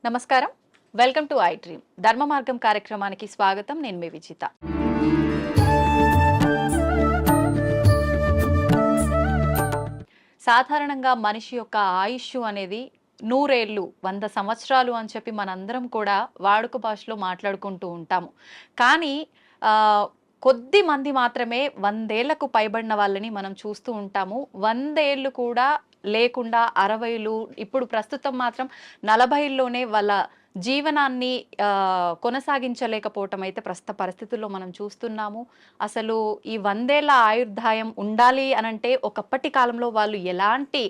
నమస్కారం. Welcome to I dream. ధర్మ మార్గం కార్యక్రమానికి స్వాగతం. నేను మీ విజిత. సాధారణంగా మనిషి యొక్క ఆయుష్ అనేది 100 ఏళ్ళు 100 సంవత్సరాలు అని చెప్పి మనందరం కూడా వాడుక భాషలో మాట్లాడుకుంటూ ఉంటాము. కానీ కొద్ది మంది మాత్రమే 100 ఏళ్లకు పైబడిన వాళ్ళని మనం చూస్తూ ఉంటాము. 100 ఏళ్ళు కూడా లేకుండా 60లు, ఇప్పుడు ప్రస్తుతం మాత్రం 40లోనే వాళ్ళ జీవనాన్ని కొనసాగించలేకపోవటం అయితే ప్రస్తుత పరిస్థితుల్లో మనం చూస్తున్నాము. అసలు ఈ 100 ఏళ్ల ఆయుర్దాయం ఉండాలి అనంటే ఒకప్పటి కాలంలో వాళ్ళు ఎలాంటి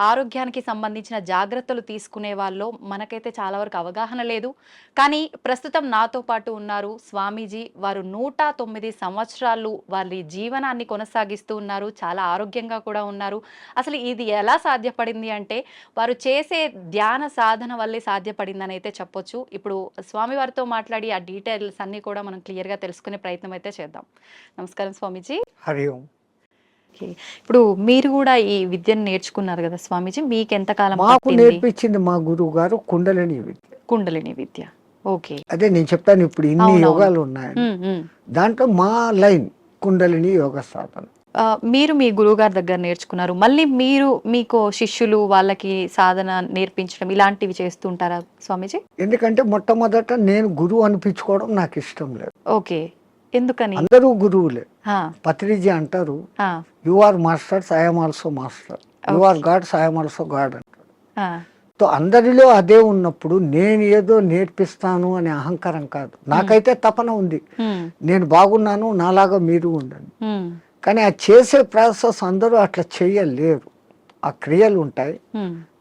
ఆరోగ్యానికి సంబంధించిన జాగ్రత్తలు తీసుకునే వాళ్ళో మనకైతే చాలా వరకు అవగాహన లేదు. కానీ ప్రస్తుతం నాతో పాటు ఉన్నారు స్వామీజీ. వారు 109 సంవత్సరాలు వాళ్ళ జీవనాన్ని కొనసాగిస్తూ ఉన్నారు. చాలా ఆరోగ్యంగా కూడా ఉన్నారు. అసలు ఇది ఎలా సాధ్యపడింది అంటే వారు చేసే ధ్యాన సాధన వల్లే సాధ్యపడిందని అయితే చెప్పొచ్చు. ఇప్పుడు స్వామి వారితో మాట్లాడి ఆ డీటెయిల్స్ అన్ని కూడా మనం క్లియర్ గా తెలుసుకునే ప్రయత్నం అయితే చేద్దాం. నమస్కారం స్వామీజీ. హరి ఓం. ఇప్పుడు మీరు కూడా ఈ విద్యను నేర్చుకున్నారు కదా స్వామీజీ, మీకు ఎంత కాలం మాకు నేర్పించింది మా గురువు గారు కుండలిని విద్య. కుండలిని విద్య. ఓకే, అదే నేను చెప్పాను ఇప్పుడు ఇన్ని యోగాలు ఉన్నాయి, దాంట్లో మా లైన్ కుండలిని యోగ సాధన. మీరు మీ గురువు గారి దగ్గర నేర్చుకున్నారు, మళ్ళీ మీరు మీకు శిష్యులు వాళ్ళకి సాధన నేర్పించడం ఇలాంటివి చేస్తుంటారా స్వామీజీ? ఎందుకంటే మొట్టమొదట నేను గురువు అనిపించుకోవడం నాకు ఇష్టం లేదు. ఓకే, ఎందుకని? అందరూ గురువులే. పత్రిజీ అంటారు, you are masters, I'm also master, you are gods, I'm also god అంటారు. సో అందరిలో అదే ఉన్నప్పుడు నేను ఏదో నేర్పిస్తాను అనే అహంకారం కాదు. నాకైతే తపన ఉంది, నేను బాగున్నాను, నాలాగా మీరు ఉండండి. కానీ ఆ చేసే ప్రాసెస్ అందరూ అట్లా చేయలేరు. ఆ క్రియలు ఉంటాయి,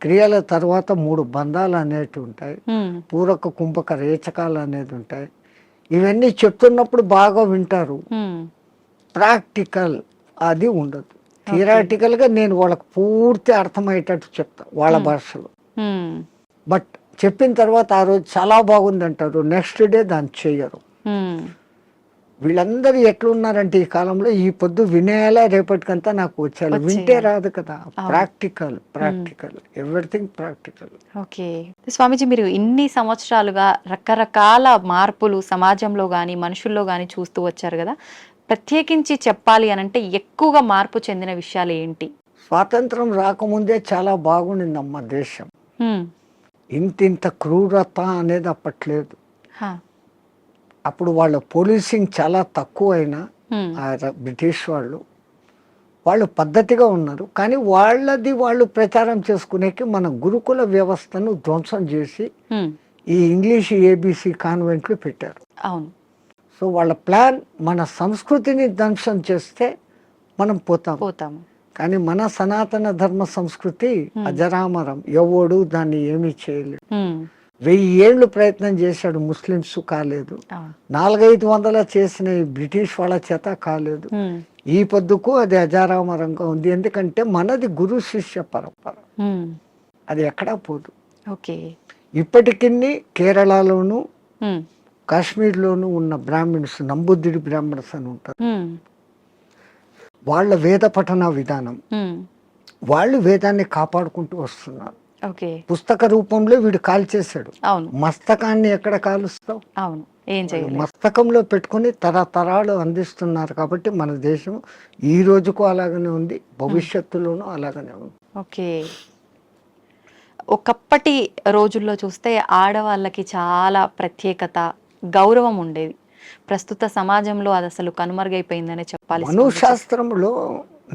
క్రియల తర్వాత 3 బంధాలు అనేవి ఉంటాయి, పూరక కుంభక రేచకాలు అనేది ఉంటాయి. ఇవన్నీ చెప్తున్నప్పుడు బాగా వింటారు, ప్రాక్టికల్ అది ఉండదు. థియరాటికల్ గా నేను వాళ్ళకి పూర్తి అర్థమయ్యేటట్టు చెప్తా వాళ్ళ భాషలో. బట్ చెప్పిన తర్వాత ఆ రోజు చాలా బాగుంది అంటారు, నెక్స్ట్ డే దాన్ని చెయ్యరు. వీళ్ళందరూ ఎట్లున్నారంటే ఈ కాలంలో ఈ పొద్దు వినేలా రేపటికంతా నాకు వచ్చారు, వింటే రాదు కదా. Practical practical everything practical. Okay Swamiji, మీరు ఇన్ని సంవత్సరాలుగా రకరకాల మార్పులు సమాజంలో కానీ మనుషుల్లో కానీ చూస్తూ వచ్చారు కదా, ప్రత్యేకించి చెప్పాలి అనంటే ఎక్కువగా మార్పు చెందిన విషయాలు ఏంటి? స్వాతంత్రం రాకముందే చాలా బాగుండిందమ్మ దేశం. ఇంత క్రూరత అనేది అప్పట్లేదు. అప్పుడు వాళ్ళ పోలీసింగ్ చాలా తక్కువ అయినా బ్రిటిష్ వాళ్ళు పద్ధతిగా ఉన్నారు. కానీ వాళ్ళది వాళ్ళు ప్రచారం చేసుకునేకి మన గురుకుల వ్యవస్థను ధ్వంసం చేసి ఈ ఇంగ్లీష్ ఏబిసి కాన్వెంట్లు పెట్టారు. అవును. సో వాళ్ళ ప్లాన్ మన సంస్కృతిని ధ్వంసం చేస్తే మనం పోతాము. కానీ మన సనాతన ధర్మ సంస్కృతి అజరామరం, ఎవడు దాన్ని ఏమీ చేయలేదు. 1000 ఏళ్ళు ప్రయత్నం చేశాడు, ముస్లిమ్స్ కాలేదు. 400-500 చేసిన బ్రిటిష్ వాళ్ళ చేత కాలేదు. ఈ పొద్దుకు అది అజారామరంగా ఉంది. ఎందుకంటే మనది గురు శిష్య పరంపర, అది ఎక్కడా పోదు. ఇప్పటికి కేరళలోను కాశ్మీర్లోను ఉన్న బ్రాహ్మిన్స్, నంబుద్ధిడి బ్రాహ్మణ్స్ అని ఉంటారు. వాళ్ళ వేద పఠన విధానం, వాళ్ళు వేదాన్ని కాపాడుకుంటూ వస్తున్నారు. పుస్తక రూపంలో వీడు కాల్చేశాడు. మస్తకాన్ని ఎక్కడ కాలుస్తావు? మస్తకంలో పెట్టుకుని తరతరాలు అందిస్తున్నారు. కాబట్టి మన దేశం ఈ రోజుకు అలాగనే ఉంది, భవిష్యత్తులోనూ అలాగనే ఉంది. ఒకప్పటి రోజుల్లో చూస్తే ఆడవాళ్ళకి చాలా ప్రత్యేకత, గౌరవం ఉండేది. ప్రస్తుత సమాజంలో అది అసలు కనుమరుగైపోయిందనే చెప్పాలి. మనుశాస్త్రంలో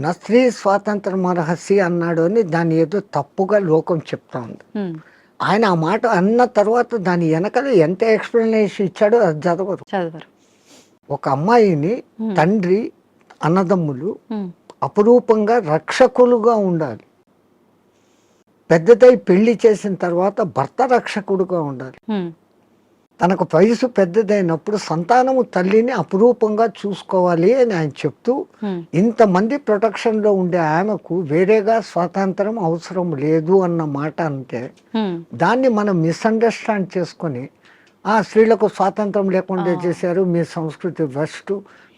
నా స్త్రీ స్వాతంత్రం రహస్య అన్నాడు అని దాన్ని ఏదో తప్పుగా లోకం చెప్తా ఉంది. ఆయన ఆ మాట అన్న తర్వాత దాని వెనకాల ఎంత ఎక్స్ప్లెనేషన్ ఇచ్చాడో అది చదవరు. ఒక అమ్మాయిని తండ్రి, అన్నదమ్ములు అపురూపంగా రక్షకులుగా ఉండాలి. పెద్దదై పెళ్లి చేసిన తర్వాత భర్త రక్షకుడుగా ఉండాలి. తనకు వయసు పెద్దదైనప్పుడు సంతానము తల్లిని అపురూపంగా చూసుకోవాలి అని ఆయన చెప్తూ, ఇంతమంది ప్రొటెక్షన్ లో ఉండే ఆమెకు వేరేగా స్వాతంత్రం అవసరం లేదు అన్న మాట అంటే దాన్ని మనం మిస్అండర్స్టాండ్ చేసుకొని స్త్రీలకు స్వాతంత్రం లేకుండా చేశారు, మీ సంస్కృతి వెస్ట్,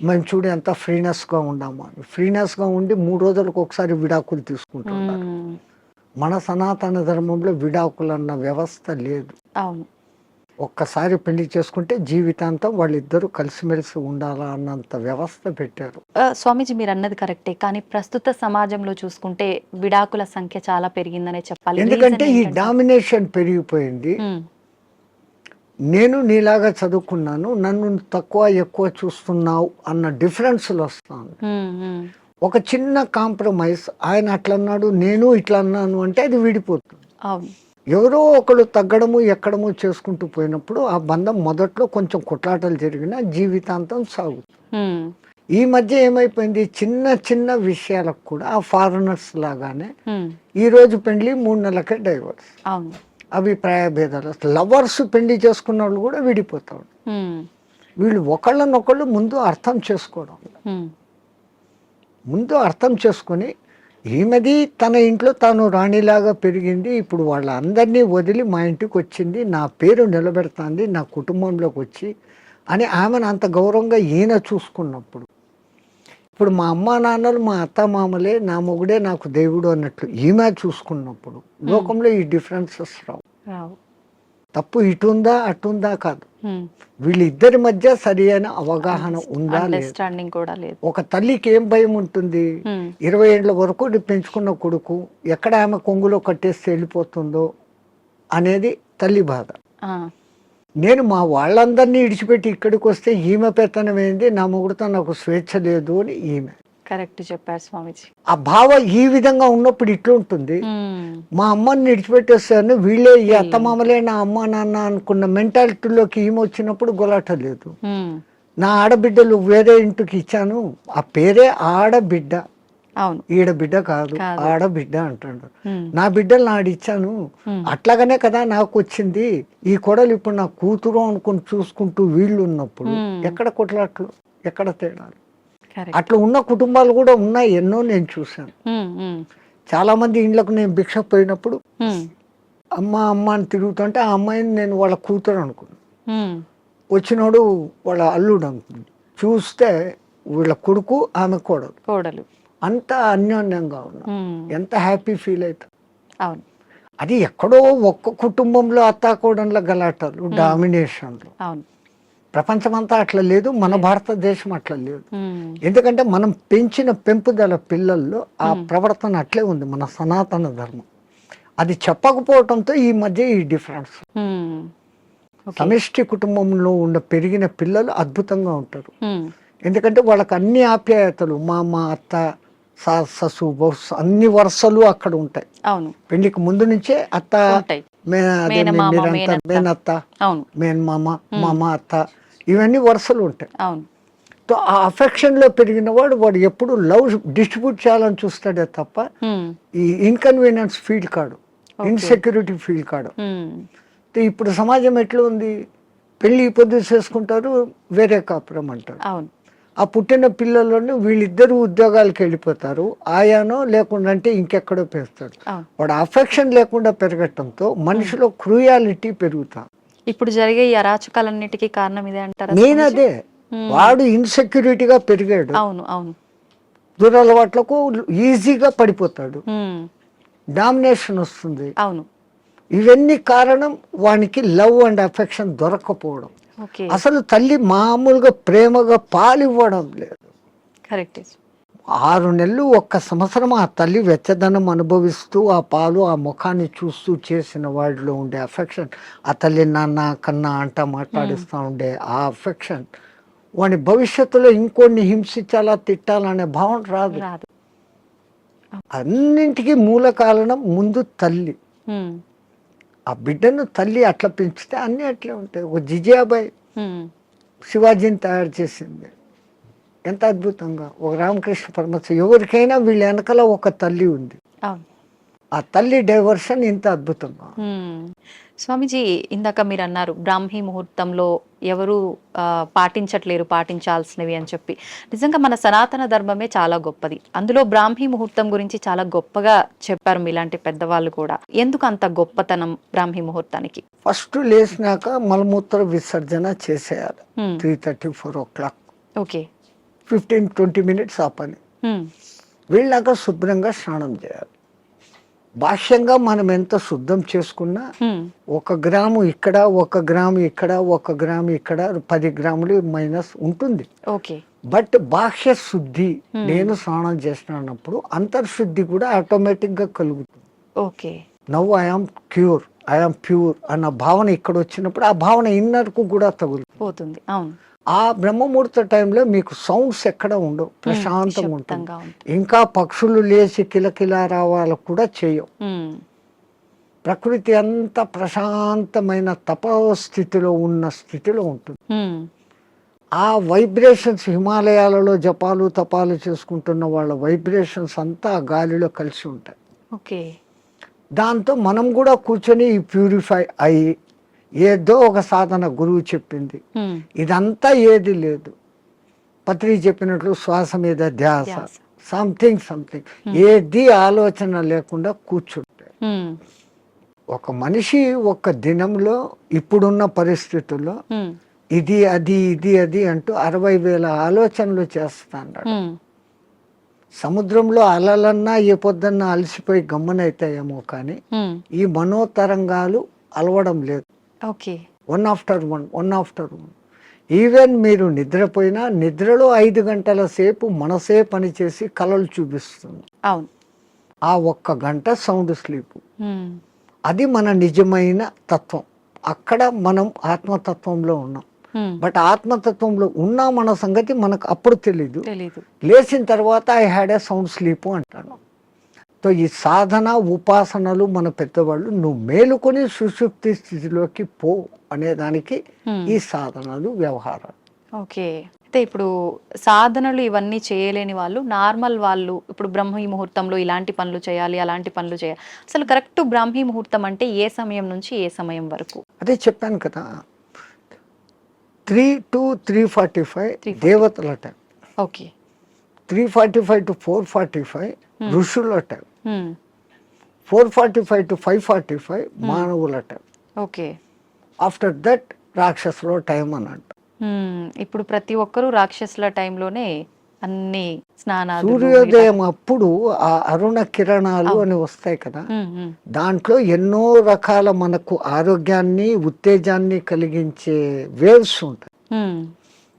మేము చూడు ఎంత ఫ్రీనెస్గా ఉన్నాము అని. ఫ్రీనెస్గా ఉండి 3 రోజులకు ఒకసారి విడాకులు తీసుకుంటున్నారు. మన సనాతన ధర్మంలో విడాకులు అన్న వ్యవస్థ లేదు. అవును. ఒక్కసారి పెళ్లి చేసుకుంటే జీవితాంతం వాళ్ళిద్దరూ కలిసిమెలిసి ఉండాలా అన్నంత వ్యవస్థ పెట్టారు. స్వామీజీ మీరు అన్నది కరెక్టే. కానీ ప్రస్తుత సమాజంలో చూసుకుంటే విడాకుల సంఖ్య చాలా పెరిగిందనే చెప్పాలి. ఎందుకంటే రీజన్ ఈ ఏంటంటారు? డామినేషన్ పెరిగిపోయింది. హ్మ్. నేను నీలాగా చదువుకున్నాను, నన్ను తక్కువ ఎక్కువ చూస్తున్నావు అన్న డిఫరెన్స్లు వస్తాను. హ్మ్. హ్మ్. ఒక చిన్న కాంప్రమైజ్, ఆయన అట్లా అన్నాడు నేను ఇట్లా అన్నాను అంటే అది విడిపోతుంది. అవును. ఎవరో ఒకరు తగ్గడము ఎక్కడము చేసుకుంటూ పోయినప్పుడు ఆ బంధం మొదట్లో కొంచెం కొట్లాటలు జరిగినా జీవితాంతం సాగుతుంది. హ్మ్. ఈ మధ్య ఏమైపోయింది, చిన్న చిన్న విషయాలకు కూడా ఆ ఫారినర్స్ లాగానే హ్మ్. ఈ రోజు పెళ్లి 3 నెలలకే డైవర్స్, అవును. అభిప్రాయ భేదాలు. లవర్స్ పెళ్లి చేసుకున్న వాళ్ళు కూడా విడిపోతారు. హ్మ్. వీళ్ళు ఒకళ్ళనొకళ్ళు ముందు అర్థం చేసుకోవడం, హ్మ్. ముందు అర్థం చేసుకొని ఈమెది తన ఇంట్లో తాను రాణిలాగా పెరిగింది, ఇప్పుడు వాళ్ళందరినీ వదిలి మా ఇంటికి వచ్చింది, నా పేరు నిలబెడుతుంది నా కుటుంబంలోకి వచ్చి అని ఆమెను అంత గౌరవంగా ఈయన చూసుకున్నప్పుడు, ఇప్పుడు మా అమ్మా నాన్నలు మా అత్త మామలే, నా మొగుడే నాకు దేవుడు అన్నట్లు ఈమె చూసుకున్నప్పుడు లోకంలో ఈ డిఫరెన్సెస్ రావు. రావు. తప్పు ఇటుందా అటుందా కాదు, హ్మ్. వీళ్ళిద్దరి మధ్య సరి అయిన అవగాహన ఉందా లేదు. అండర్స్టాండింగ్ కూడా లేదు. ఒక తల్లికి ఏం భయం ఉంటుంది, హ్మ్. 20 ఏళ్ళ వరకు పెంచుకున్న కొడుకు ఎక్కడ ఆమె కొంగులో కట్టేసి వెళ్ళిపోతుందో అనేది తల్లి బాధ. ఆ. నేను మా వాళ్ళందరినీ ఇడిచిపెట్టి ఇక్కడికి వస్తే ఈమె పెత్తనం ఏంది, నా మొగుడుతో నాకు స్వేచ్ఛ లేదు అని ఈమె. కరెక్ట్ చెప్పారు స్వామీజీ. ఆ భావ ఈ విధంగా ఉన్నప్పుడు ఇట్లుంటుంది. హ్మ్. మా అమ్మని విడిచిపెట్టేస్తాను, వీళ్ళే ఈ అత్తమామలే నా అమ్మ నాన్న అనుకున్న మెంటాలిటీలోకి ఈమె వచ్చినప్పుడు గొలాట లేదు. హ్మ్. నా ఆడబిడ్డలు వేరే ఇంటికి ఇచ్చాను, ఆ పేరే ఆడబిడ్డ, అవును. ఈడబిడ్డ కాదు కాదు. ఆడబిడ్డ అంటాడు. హ్మ్. నా బిడ్డలు నాడిచ్చాను, హ్మ్. అట్లాగనే కదా నాకు వచ్చింది, ఈ కోడలు ఇప్పుడు నా కూతురు అనుకుని చూసుకుంటూ వీళ్ళు ఉన్నప్పుడు హ్మ్. ఎక్కడ కొట్లాట్లు, ఎక్కడ తేడాలు. కరెక్ట్. అట్లా ఉన్న కుటుంబాలు కూడా ఉన్నాయి, ఎన్నో నేను చూశాను. హ్మ్. హ్మ్. చాలా మంది ఇండ్లకు నేను భిక్ష పోయినప్పుడు హ్మ్. అమ్మ అమ్మ అని తిరుగుతుంటే ఆ అమ్మాయిని నేను వాళ్ళ కూతురు అనుకున్నాను, హ్మ్. వచ్చినోడు వాళ్ళ అల్లుడు అనుకుంది, చూస్తే వీళ్ళ కొడుకు ఆమె కోడలు, కోడలు. అంత అన్యోన్యంగా ఉన్నాం. హ్మ్. ఎంత హ్యాపీ ఫీల్ అవుతాం. అవును. అది ఎక్కడో ఒక్క కుటుంబంలో అత్తాకోడన్ల గలాటాలు, డామినేషన్లు. అవును. ప్రపంచమంతా అట్లా లేదు, మన భారతదేశం అట్లా లేదు. హ్మ్. ఎందుకంటే మనం పెంచిన పెంపుదల పిల్లల్లో ఆ ప్రవర్తన అట్లే ఉంది, మన సనాతన ధర్మం. అది చెప్పకపోవడంతో ఈ మధ్య ఈ డిఫరెన్స్. హ్మ్. ఓకే. సమిష్టి కుటుంబంలో ఉన్న పెరిగిన పిల్లలు అద్భుతంగా ఉంటారు. హ్మ్. ఎందుకంటే వాళ్ళకి అన్ని ఆప్యాయతలు, మామ అత్త ససు బహుశా అన్ని వరుసలు అక్కడ ఉంటాయి. అవును. పెళ్లికి ముందు నుంచే అత్త ఉంటాయి. అదే మేనమామ, మీరంతా మేనత్త. మేనత్త, అవును. మేనమామ, మామ అత్త, ఇవన్నీ వరుసలు ఉంటాయి. అవును. సో ఆ అఫెక్షన్లో పెరిగిన వాడు ఎప్పుడు లవ్ డిస్ట్రిబ్యూట్ చేయాలని చూస్తాడే తప్ప హ్మ్. ఈ ఇన్కన్వీనియన్స్ ఫీల్ కాడు, Okay. ఇన్సెక్యూరిటీ ఫీల్ కాడు. హ్మ్. ఇప్పుడు సమాజం ఎట్లా ఉంది, పెళ్ళి పొద్దు చేసుకుంటారు, వేరే కాపురం అంటారు. అవును. ఆ పుట్టిన పిల్లలను వీళ్ళిద్దరూ ఉద్యోగాలకు వెళ్ళిపోతారు, ఆయానో లేకుండా అంటే ఇంకెక్కడో పెంచుతాడు. అవును. వాడు అఫెక్షన్ లేకుండా పెరగటంతో మనిషిలో క్రూయాలిటీ పెరుగుతా. ఇప్పుడు జరిగే ఈ అరాచకాలన్నిటికీ కారణం ఇదే అంటారా నేను స్వామీజీ? అదే, వాడు ఇన్సెక్యూరిటీగా పెరిగాడు, అవును. అవును. దురలవాట్లకు ఈజీగా పడిపోతాడు, హ్మ్. డామినేషన్ వస్తుంది. అవును. ఇవన్నీ కారణం వానికి లవ్ అండ్ అఫెక్షన్ దొరకకపోవడం. ఓకే. అసలు తల్లి మామూలుగా ప్రేమగా పాలు ఇవ్వడం లేదు. కరెక్ట్. 6 నెలలు 1 సంవత్సరం ఆ తల్లి వెచ్చదనం అనుభవిస్తూ ఆ పాలు ఆ ముఖాన్ని చూస్తూ చేసిన వాడిలో ఉండే అఫెక్షన్, ఆ తల్లి నాన్న కన్నా అంట మాట్లాడిస్తూ ఉండే ఆ అఫెక్షన్ వాడి భవిష్యత్తులో ఇంకొన్ని హింసించాలా తిట్టాలనే భావన రాదు. రాదు. అన్నింటికీ మూల కారణం ముందు తల్లి. హ్మ్. ఆ బిడ్డను తల్లి అట్లా పెంచితే అన్నీ అట్లే ఉంటాయి. ఒక జిజియాబాయి హ్మ్. శివాజీని తయారు చేసింది ఎంత అద్భుతంగా, ఒక రామకృష్ణ పరమహంస, ఎవరికైనా వీళ్ళ వెనకాల ఒక తల్లి ఉంది. అవును. ఆ తల్లి డైవర్షన్ ఇంత అద్భుతంగా. హ్మ్. స్వామీజీ ఇందాక మీరు అన్నారు బ్రాహ్మీ ముహూర్తంలో ఎవరు పాటించట్లేరు పాటించాల్సినవి అని చెప్పి. నిజంగా మన సనాతన ధర్మమే చాలా గొప్పది. అందులో బ్రాహ్మీ ముహూర్తం గురించి చాలా గొప్పగా చెప్పారు మీలాంటి పెద్దవాళ్ళు కూడా. ఎందుకు అంత గొప్పతనం బ్రాహ్మీ ముహూర్తానికి? ఫస్ట్ లేచినాక మలమూత్ర విసర్జన చేసేయాలి. హ్మ్. 3:30, 4 o'clock, ఓకే. 15-20 minutes ఆ పని. హ్మ్. వీళ్ళాక శుభ్రంగా స్నానం చేయాలి. బాహ్యంగా మనం ఎంత శుద్ధం చేసుకున్నా 1 గ్రాము ఇక్కడ 1 గ్రాము ఇక్కడ 1 గ్రాము ఇక్కడ 10 గ్రాములు మైనస్ ఉంటుంది. ఓకే. బట్ బాహ్య శుద్ధి నేను స్నానం చేసినప్పుడు అంతర్శుద్ధి కూడా ఆటోమేటిక్ గా కలుగుతుంది. Okay. Now I am cure, I am pure అన్న భావన ఇక్కడ వచ్చినప్పుడు ఆ భావన ఇన్నర్ కు కూడా తగులుతుంది. అవును. ఆ బ్రహ్మముహూర్త టైంలో మీకు సౌండ్స్ ఎక్కడ ఉండవు, ప్రశాంతంగా ఉంటుంది. ఇంకా పక్షులు లేచి కిలకిలా రావాలకు కూడా చేయవు. ప్రకృతి అంతా ప్రశాంతమైన తపస్థితిలో ఉన్న స్థితిలో ఉంటుంది. ఆ వైబ్రేషన్స్ హిమాలయాలలో జపాలు తపాలు చేసుకుంటున్న వాళ్ళ వైబ్రేషన్స్ అంతా ఆ గాలిలో కలిసి ఉంటాయి. ఓకే. దాంతో మనం కూడా కూర్చొని ప్యూరిఫై అయ్యి ఏదో ఒక సాధన గురువు చెప్పింది ఇదంతా ఏది లేదు. పత్రి చెప్పినట్లు శ్వాస మీద ధ్యాస, సంథింగ్ ఏది ఆలోచన లేకుండా కూర్చుంటే ఒక మనిషి ఒక దినంలో ఇప్పుడున్న పరిస్థితుల్లో ఇది అది అంటూ 60,000 ఆలోచనలు చేస్తాడు. సముద్రంలో అలలన్నా ఏ పొద్దున్నా అలసిపోయి గమ్మనైతాయేమో కానీ ఈ మనోతరంగాలు అలవడం లేదు. One after one. ఈవెన్ మీరు నిద్రపోయినా నిద్రలో 5 గంటల సేపు మనసే పనిచేసి కలలు చూపిస్తుంది. ఆ 1 గంట సౌండ్ స్లీప్. అది మన నిజమైన తత్వం. అక్కడ మనం ఆత్మతత్వంలో ఉన్నాం. బట్ ఆత్మతత్వంలో ఉన్న మన సంగతి మనకు అప్పుడు తెలీదు. లేచిన తర్వాత I had a sound sleep అంటాను. సో ఈ సాధన ఉపాసనలు మన పెద్దవాళ్ళు నువ్వు మేలుకొని సుషుప్తి స్థితిలోకి పో అనేదానికి ఈ సాధనలు వ్యవహారాలు. ఓకే. అయితే ఇప్పుడు సాధనలు ఇవన్నీ చేయలేని వాళ్ళు, నార్మల్ వాళ్ళు ఇప్పుడు బ్రహ్మీ ముహూర్తంలో ఇలాంటి పనులు చేయాలి, అలాంటి పనులు చేయాలి, అసలు కరెక్ట్ బ్రాహ్మీ ముహూర్తం అంటే ఏ సమయం నుంచి ఏ సమయం వరకు? అదే చెప్పాను కదా, 3 to 3:45 దేవతల టైం. ఓకే. 3:45 to 4:45 ఋషుల టైం. 4:45 to 5:45 మానవుల టైం. ఓకే. ఆఫ్టర్ దట్ రాక్షసుల టైం అని అంట. ఇప్పుడు ప్రతి ఒక్కరూ రాక్షసుల టైంలోనే అన్ని స్నానాలు. సూర్యోదయం అప్పుడు ఆ అరుణ కిరణాలు అని వస్తాయి కదా, దాంట్లో ఎన్నో రకాల మనకు ఆరోగ్యాన్ని ఉత్తేజాన్ని కలిగించే వేవ్స్ ఉంటాయి.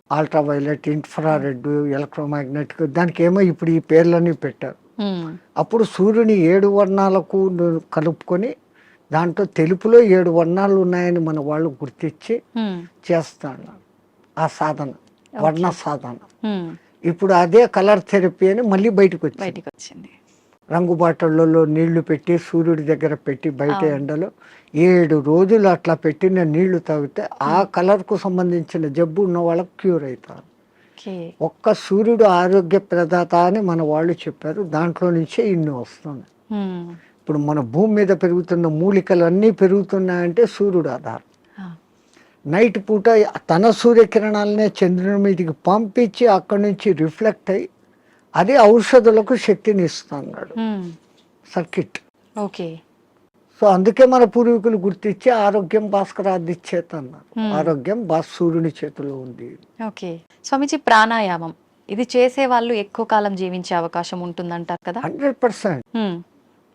అల్ట్రావైలెట్, ఇన్ఫ్రారెడ్, ఎలక్ట్రోమాగ్నెటిక్, దానికి ఏమో ఇప్పుడు ఈ పేర్లన్నీ పెట్టారు. అప్పుడు సూర్యుని 7 వర్ణాలకు కలుపుకొని దాంట్లో తెలుపులో 7 వర్ణాలు ఉన్నాయని మన వాళ్ళు గుర్తించి చేస్తాడు ఆ సాధన, వర్ణ సాధన. ఇప్పుడు అదే కలర్ థెరపీ అని మళ్ళీ బయటకు వచ్చింది. రంగు బాటళ్లలో నీళ్లు పెట్టి సూర్యుడి దగ్గర పెట్టి బయట ఎండలో 7 రోజులు అట్లా పెట్టిన నీళ్లు తాగితే ఆ కలర్ కు సంబంధించిన జబ్బు ఉన్న వాళ్ళకి క్యూర్ అవుతారు. ఒక్క సూర్యుడు ఆరోగ్య ప్రదాత అని మన వాళ్ళు చెప్పారు. దాంట్లో నుంచే ఇన్ని వస్తున్నాయి. ఇప్పుడు మన భూమి మీద పెరుగుతున్న మూలికలు అన్నీ పెరుగుతున్నాయంటే సూర్యుడు ఆధారం. నైట్ పూట తన సూర్యకిరణాలనే చంద్రుని మీదకి పంపించి అక్కడి నుంచి రిఫ్లెక్ట్ అయ్యి అది ఔషధులకు శక్తిని ఇస్తున్నాడు సర్కిట్. ఓకే. సో అందుకే మన పూర్వీకులు గుర్తించి ఆరోగ్యం భాస్కరాది చేత అన్నారు. ఆరోగ్యం సూర్యుని చేతిలో ఉంది. ఓకే. స్వామిజీ, ప్రాణాయామం ఇది చేసే వాళ్ళు ఎక్కువ కాలం జీవించే అవకాశం ఉంటుందంటారు కదా? 100%.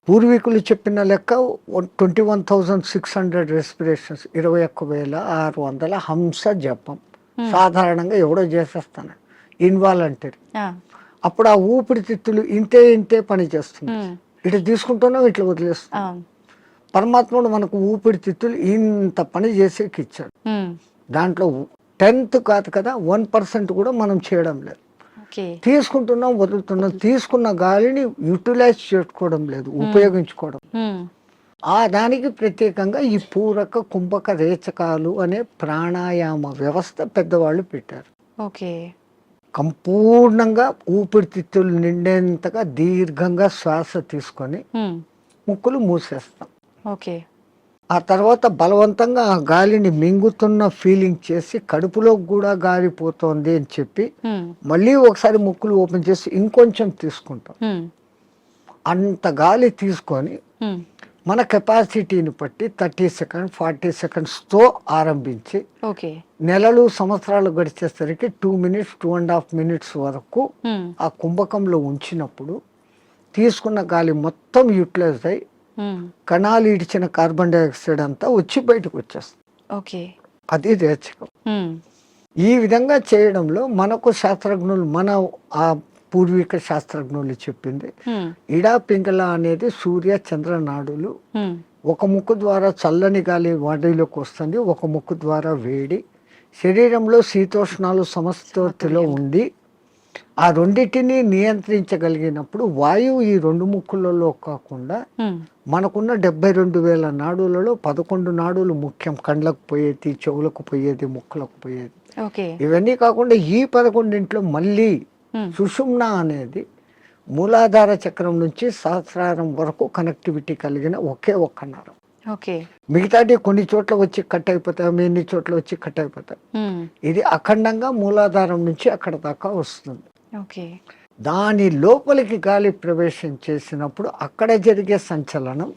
పూర్వీకులు చెప్పిన లెక్క 21,600 రెస్పిరేషన్స్, 21,600 హంస జపం సాధారణంగా ఎవడో చేసేస్తాను ఇన్వాలంటరీ. అప్పుడు ఆ ఊపిరితిత్తులు ఇంతే పని చేస్తుంది. ఇట్లా తీసుకుంటున్నాం, ఇట్లా వదిలేస్తున్నాం. పరమాత్ముడు మనకు ఊపిరితిత్తులు ఇంత పని చేసేకి ఇచ్చాడు. దాంట్లో 10th కాదు కదా, 1% కూడా మనం చేయడం లేదు. తీసుకుంటున్నాం, వదులుతున్నాం. తీసుకున్న గాలిని యూటిలైజ్ చేసుకోవడం లేదు, ఉపయోగించుకోవడం. ఆ దానికి ప్రత్యేకంగా ఈ పూరక కుంభక రేచకాలు అనే ప్రాణాయామ వ్యవస్థ పెద్దవాళ్ళు పెట్టారు. ఓకే. సంపూర్ణంగా ఊపిరితిత్తులు నిండేంతగా దీర్ఘంగా శ్వాస తీసుకొని ముక్కులు మూసేస్తాం. ఓకే. ఆ తర్వాత బలవంతంగా ఆ గాలిని మింగుతున్న ఫీలింగ్ చేసి కడుపులో కూడా గాలి పోతోంది అని చెప్పి మళ్ళీ ఒకసారి ముక్కులు ఓపెన్ చేసి ఇంకొంచెం తీసుకుంటాం. అంత గాలి తీసుకొని మన కెపాసిటీని బట్టి 30 seconds 40 secondsతో ఆరంభించి నెలలు సంవత్సరాలు గడిచేసరికి 2 minutes 2.5 minutes వరకు ఆ కుంభకంలో ఉంచినప్పుడు తీసుకున్న గాలి మొత్తం యూటిలైజ్ అయ్యి కణాలు ఇడిచిన కార్బన్ డైఆక్సైడ్ అంతా వచ్చి బయటకు వచ్చేస్తుంది. ఓకే. అది రేచకం. ఈ విధంగా చేయడంలో మనకు శాస్త్రజ్ఞులు, మన ఆ పూర్వీక శాస్త్రజ్ఞులు చెప్పింది, ఇడా పింగళ అనేది సూర్య చంద్ర నాడులు. ఒక ముక్కు ద్వారా చల్లని గాలి బాడీలోకి వస్తుంది, ఒక ముక్కు ద్వారా వేడి. శరీరంలో శీతోష్ణాలు సమస్థితిలో ఉండి ఆ రెండింటిని నియంత్రించగలిగినప్పుడు వాయువు ఈ రెండు ముక్కులలో కాకుండా మనకున్న 72,000 నాడులలో 11 నాడులు ముఖ్యం. కండ్లకు పోయేది, చెవులకు పోయేది, ముక్కులకు పోయేది. ఇవన్నీ కాకుండా ఈ 11 మళ్ళీ సుషుమ్న అనేది మూలాధార చక్రం నుంచి సహస్రారం వరకు కనెక్టివిటీ కలిగిన ఒకే ఒక్క నరం. మిగతాటి కొన్ని చోట్ల వచ్చి కట్ అయిపోతాయి, ఎన్ని చోట్ల వచ్చి కట్ అయిపోతాయి. ఇది అఖండంగా మూలాధారం నుంచి అక్కడ దాకా వస్తుంది. దాని లోపలికి గాలి ప్రవేశం చేసినప్పుడు అక్కడ జరిగే సంచలనం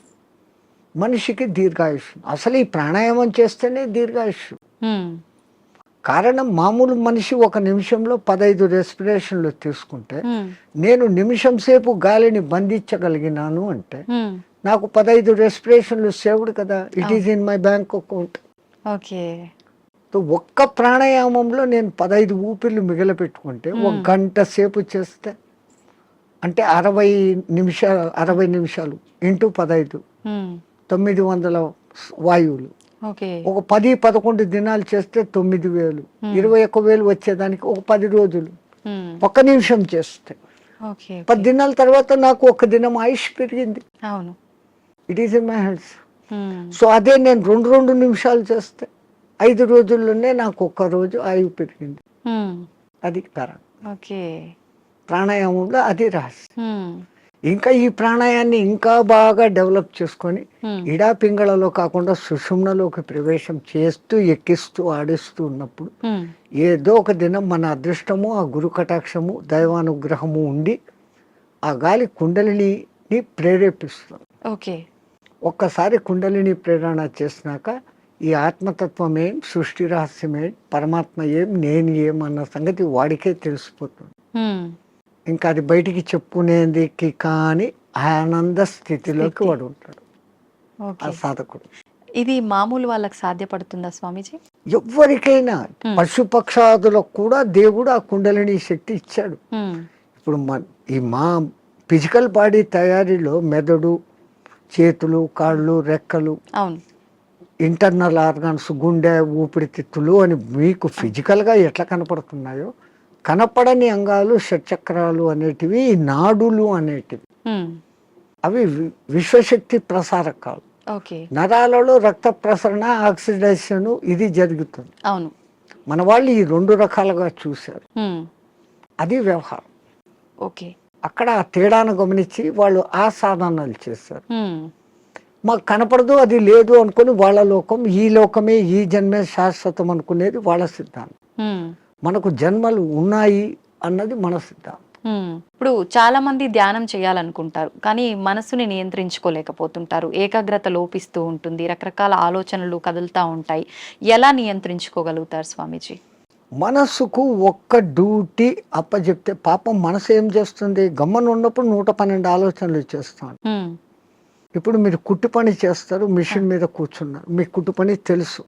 మనిషికి దీర్ఘాయుష్. అసలు ఈ ప్రాణాయామం చేస్తేనే దీర్ఘాయుష్. కారణం మామూలు మనిషి ఒక నిమిషంలో 15 రెస్పిరేషన్లు తీసుకుంటే నేను నిమిషం సేపు గాలిని బంధించగలిగినాను అంటే నాకు 15 రెస్పిరేషన్లు సేవ్డ్ కదా. It is in my bank account. ఒక్క ప్రాణాయామంలో నేను 15 ఊపిర్లు మిగిలిపెట్టుకుంటే 1 గంట సేపు చేస్తే అంటే 60 నిమిషాలు ఇంటూ 15 900 వాయువులు. ఒక 10-11 దినాలు చేస్తే 9,000, 21,000 వచ్చేదానికి ఒక 10 రోజులు 1 నిమిషం చేస్తే 10 దినాల తర్వాత నాకు 1 దినం ఆయుష్ పెరిగింది. It is in my hands. So అదే నేను 2 నిమిషాలు చేస్తే 5 రోజుల్లోనే నాకు 1 రోజు ఆయువు పెరిగింది. అది కారణం. ప్రాణాయామంలో అది రహస్యం. ఇంకా ఈ ప్రాణాయాన్ని ఇంకా బాగా డెవలప్ చేసుకొని ఇడా పింగళలో కాకుండా సుషుమ్నలోకి ప్రవేశం చేస్తూ ఎక్కిస్తూ ఆడిస్తూ ఉన్నప్పుడు ఏదో ఒక దినం మన అదృష్టము, ఆ గురు కటాక్షము, దైవానుగ్రహము ఉండి ఆ గాలి కుండలిని ప్రేరేపిస్తుంది. ఒక్కసారి కుండలిని ప్రేరణ చేసినాక ఈ ఆత్మతత్వం ఏం, సృష్టి రహస్యం ఏం, పరమాత్మ ఏం, నేను ఏం అన్న సంగతి వాడికే తెలిసిపోతుంది. ఇంకా అది బయటికి చెప్పుకునేందుకు కానీ ఆనంద స్థితిలోకి వాడు ఉంటాడు ఆ సాధకుడు. ఇది మామూలు వాళ్ళకి సాధ్యపడుతుందా స్వామీజీ? ఎవరికైనా, పశుపక్షాదులకు కూడా దేవుడు ఆ కుండలిని శక్తి ఇచ్చాడు. ఇప్పుడు ఈ మా ఫిజికల్ బాడీ తయారీలో మెదడు, చేతులు, కాళ్ళు, రెక్కలు, ఇంటర్నల్ ఆర్గాన్స్, గుండె, ఊపిరితిత్తులు అని మీకు ఫిజికల్గా ఎట్లా కనపడుతున్నాయో కనపడని అంగాలు, షట్చక్రాలు అనేటివి, నాడులు అనేటివి, అవి విశ్వశక్తి ప్రసారకాలు. నరాలలో రక్త ప్రసరణ, ఆక్సిడేషన్ ఇది జరుగుతుంది. మన వాళ్ళు ఈ 2 రకాలుగా చూశారు. అది వ్యవహారం. అక్కడ ఆ తేడాను గమనించి వాళ్ళు ఆ సాధనాలు చేశారు. మాకు కనపడదు, అది లేదు అనుకుని వాళ్ళ లోకం, ఈ లోకమే, ఈ జన్మే శాశ్వతం అనుకునేది వాళ్ళ సిద్ధాంతం. మనకు జన్మలు ఉన్నాయి అన్నది మన సిద్ధాంతం. ఇప్పుడు చాలా మంది ధ్యానం చేయాలనుకుంటారు, కానీ మనసుని నియంత్రించుకోలేకపోతుంటారు. ఏకాగ్రత లోపిస్తూ ఉంటుంది, రకరకాల ఆలోచనలు కదులుతూ ఉంటాయి. ఎలా నియంత్రించుకోగలుగుతారు స్వామీజీ? మనసుకు ఒక్క డ్యూటీ అప్పచెప్తే పాపం మనసు ఏం చేస్తుంది? గమ్మన ఉన్నప్పుడు 112 ఆలోచనలు చేస్తాను. ఇప్పుడు మీరు కుట్టు పని చేస్తారు, మిషన్ మీద కూర్చున్నారు, మీకు కుట్టు పని తెలుసు.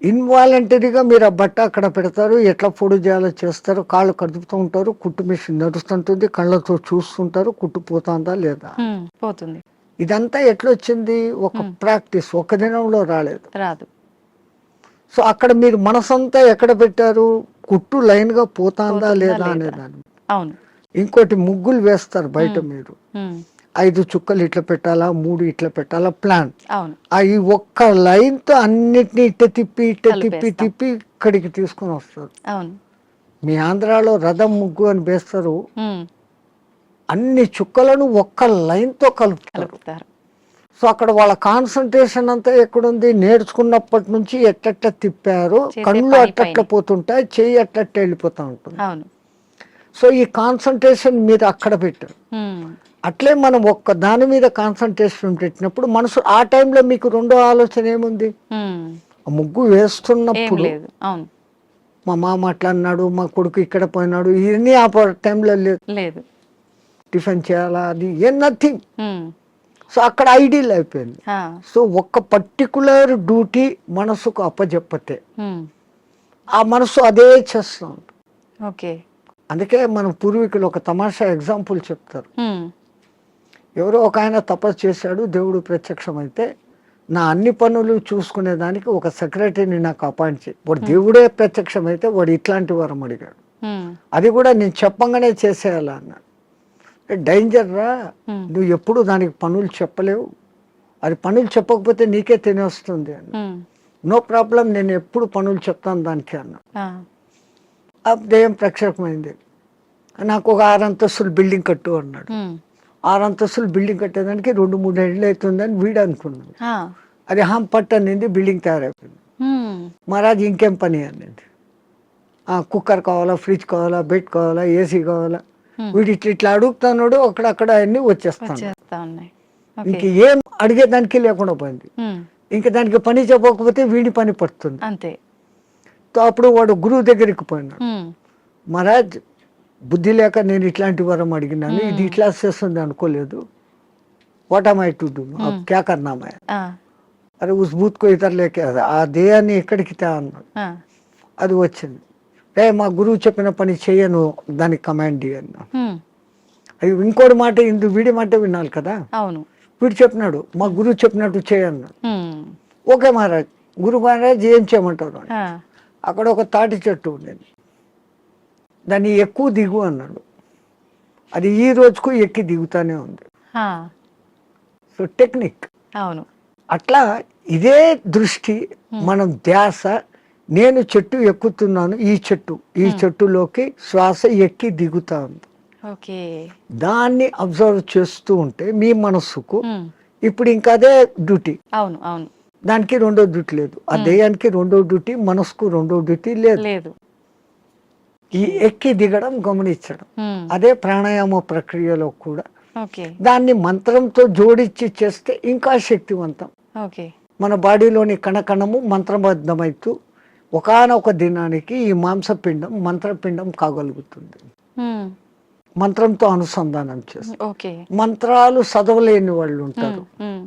ఇన్వాలంటరీగా మీరు ఆ బట్ట అక్కడ పెడతారు, ఎట్లా పొడి చేయాలో చేస్తారు, కాళ్ళు కదుపుతూ ఉంటారు, కుట్టు మిషన్ నడుస్తుంటుంది, కళ్ళతో చూస్తుంటారు, కుట్టు పోతుందా లేదా పోతుంది. ఇదంతా ఎట్లొచ్చింది? ఒక ప్రాక్టీస్, ఒక దినంలో రాదు. సో అక్కడ మీరు మనసంతా ఎక్కడ పెట్టారు? కుట్టు లైన్ గా పోతుందా లేదా అనేదాన్ని. ఇంకోటి ముగ్గులు వేస్తారు బయట, మీరు 5 చుక్కలు ఇట్లా పెట్టాలా, 3 ఇట్లా పెట్టాలా ప్లాన్. ఈ ఒక్క లైన్ తో అన్నిటినీ ఇట్ట తిప్పి ఇక్కడికి తీసుకొని వస్తారు. మీ ఆంధ్రాలో రథం ముగ్గు అని వేస్తారు, అన్ని చుక్కలను ఒక్క లైన్ తో కలుపుతారు. సో అక్కడ వాళ్ళ కాన్సన్ట్రేషన్ అంతా ఎక్కడుంది? నేర్చుకున్నప్పటి నుంచి ఎట్ట తిప్పారు, కళ్ళు అట్ట పోతుంటాయి, చెయ్యి అట్ట వెళ్ళిపోతా ఉంటుంది. సో ఈ కాన్సన్ట్రేషన్ మీరు అక్కడ పెట్టారు. అట్లే మనం ఒక్క దాని మీద కాన్సన్ట్రేషన్ పెట్టినప్పుడు మనసు ఆ టైంలో మీకు రెండో ఆలోచన ఏముంది? ముగ్గు వేస్తున్నప్పుడు మా మామ అట్లా అన్నాడు, మా కొడుకు ఇక్కడ పోయినాడు, ఇవన్నీ ఆ టైంలో లేదు. టిఫిన్ చేయాలా, అది నథింగ్. సో అక్కడ ఐడియల్ అయిపోయింది. ఆ, సో ఒక్క పర్టికులర్ డ్యూటీ మనసుకు అప్పచెప్పతే ఉమ్, ఆ మనసు అదే చేస్తూ ఉంటుంది. ఓకే. అందుకే మన పూర్వీకులు ఒక తమాషా ఎగ్జాంపుల్ చెప్తారు. ఉమ్, ఎవరో ఒక ఆయన తపస్సు చేశాడు, దేవుడు ప్రత్యక్షమైతే నా అన్ని పనులు చూసుకునేదానికి ఒక సెక్రటరీని నాకు అపాయింట్ చేయి. వాడు దేవుడే ప్రత్యక్షమైతే వాడు ఇట్లాంటి వరం అడిగాడు. ఉమ్, అది కూడా నేను చెప్పంగానే చేసేయాలా అన్నాడు. డేంజర్ రా, ఉమ్, నువ్వు ఎప్పుడు దానికి పనులు చెప్పలేవు, అది పనులు చెప్పకపోతే నీకే తినేస్తుంది అన్న. ఉమ్, నో ప్రాబ్లం, నేను ఎప్పుడు పనులు చెప్తాను దానికి అన్నా. ఆ, ఆ దెయ్యం ప్రత్యక్షమైంది. నాకు ఒక 6 అంతస్తులు బిల్డింగ్ కట్టు అన్నాడు. ఉమ్, 6 అంతస్తులు బిల్డింగ్ కట్టేదానికి 2-3 ఏళ్ళు అవుతుందని వీడు అనుకున్నాడు. ఆ, అది పట్టు అనింది, బిల్డింగ్ తయారైపోయింది. ఉమ్, మహారాజ్ ఇంకేం పని అనింది. కుక్కర్ కావాలా, ఫ్రిడ్జ్ కావాలా, బెడ్ కావాలా, ఏసీ కావాలా. వీడు ఇట్లా అడుగుతున్నాడు, అక్కడక్కడ అన్నీ వచ్చేస్తాను. వచ్చేస్తా ఉన్నాయి. ఇంక ఏం అడిగేదానికి లేకుండా పోయింది. ఉమ్, ఇంకా దానికి పని చెప్పకపోతే వీడి పని పడుతుంది. అంతే. సో అప్పుడు వాడు గురువు దగ్గరికి పోయినాడు. ఉమ్, మహారాజ్ బుద్ధి లేక నేను ఇట్లాంటి వరం అడిగినాను, ఇది ఇట్లా చేస్తుంది అనుకోలేదు. What am I to do, క్యా కర్నా మై? ఆ, అరే ఉస్ బూత్ కో ఇతర లేకే ఆ దేయాన్ని ఎక్కడికి తా అన్నాడు. ఆ, అది వచ్చింది. మా గురువు చెప్పిన పని చేయను, దానికి కమాండ్ అన్నా. ఉమ్, అది ఇంకోటి మాట, వీడి మాట వినాలి కదా. అవును. వీడు చెప్పినాడు, మా గురువు చెప్పినట్టు చేయన్నాడు. ఉమ్, ఓకే మహారాజ్, గురు మహారాజ్ ఏం చేయమంటారు అని. ఆ, అక్కడ ఒక తాటి చెట్టు ఉండేది, దాన్ని ఎక్కువ దిగు అన్నాడు. అది ఈ రోజుకు ఎక్కి దిగుతానే ఉంది. ఆ, సో టెక్నిక్ అవును. అట్లా ఇదే దృష్టి, మనం ధ్యాస, నేను చెట్టు ఎక్కుతున్నాను, ఈ చెట్టులోకి శ్వాస ఎక్కి దిగుతా ఉంది. ఓకే. దాన్ని అబ్జర్వ్ చేస్తూ ఉంటే మీ మనస్సుకు ఉమ్, ఇప్పుడు ఇంకా అదే డ్యూటీ. అవును, అవును. దానికి రెండో డ్యూటీ లేదు, ఆ దేయానికి రెండో డ్యూటీ, మనసుకు రెండో డ్యూటీ లేదు. లేదు. ఈ ఎక్కి దిగడం గమనించడం, ఉమ్, అదే ప్రాణాయామ ప్రక్రియలో కూడా. ఓకే. దాన్ని మంత్రంతో జోడించి చేస్తే ఇంకా శక్తివంతం. ఓకే. మన బాడీలోని కణకణము మంత్రబద్ధమైతూ ఒకానొక దినానికి ఈ మాంసపిండం మంత్రపిండం కాగలుగుతుంది. ఉమ్, మంత్రంతో అనుసంధానం చేస్తారు. ఓకే. మంత్రాలు చదవలేని వాళ్ళు ఉంటారు, ఉమ్,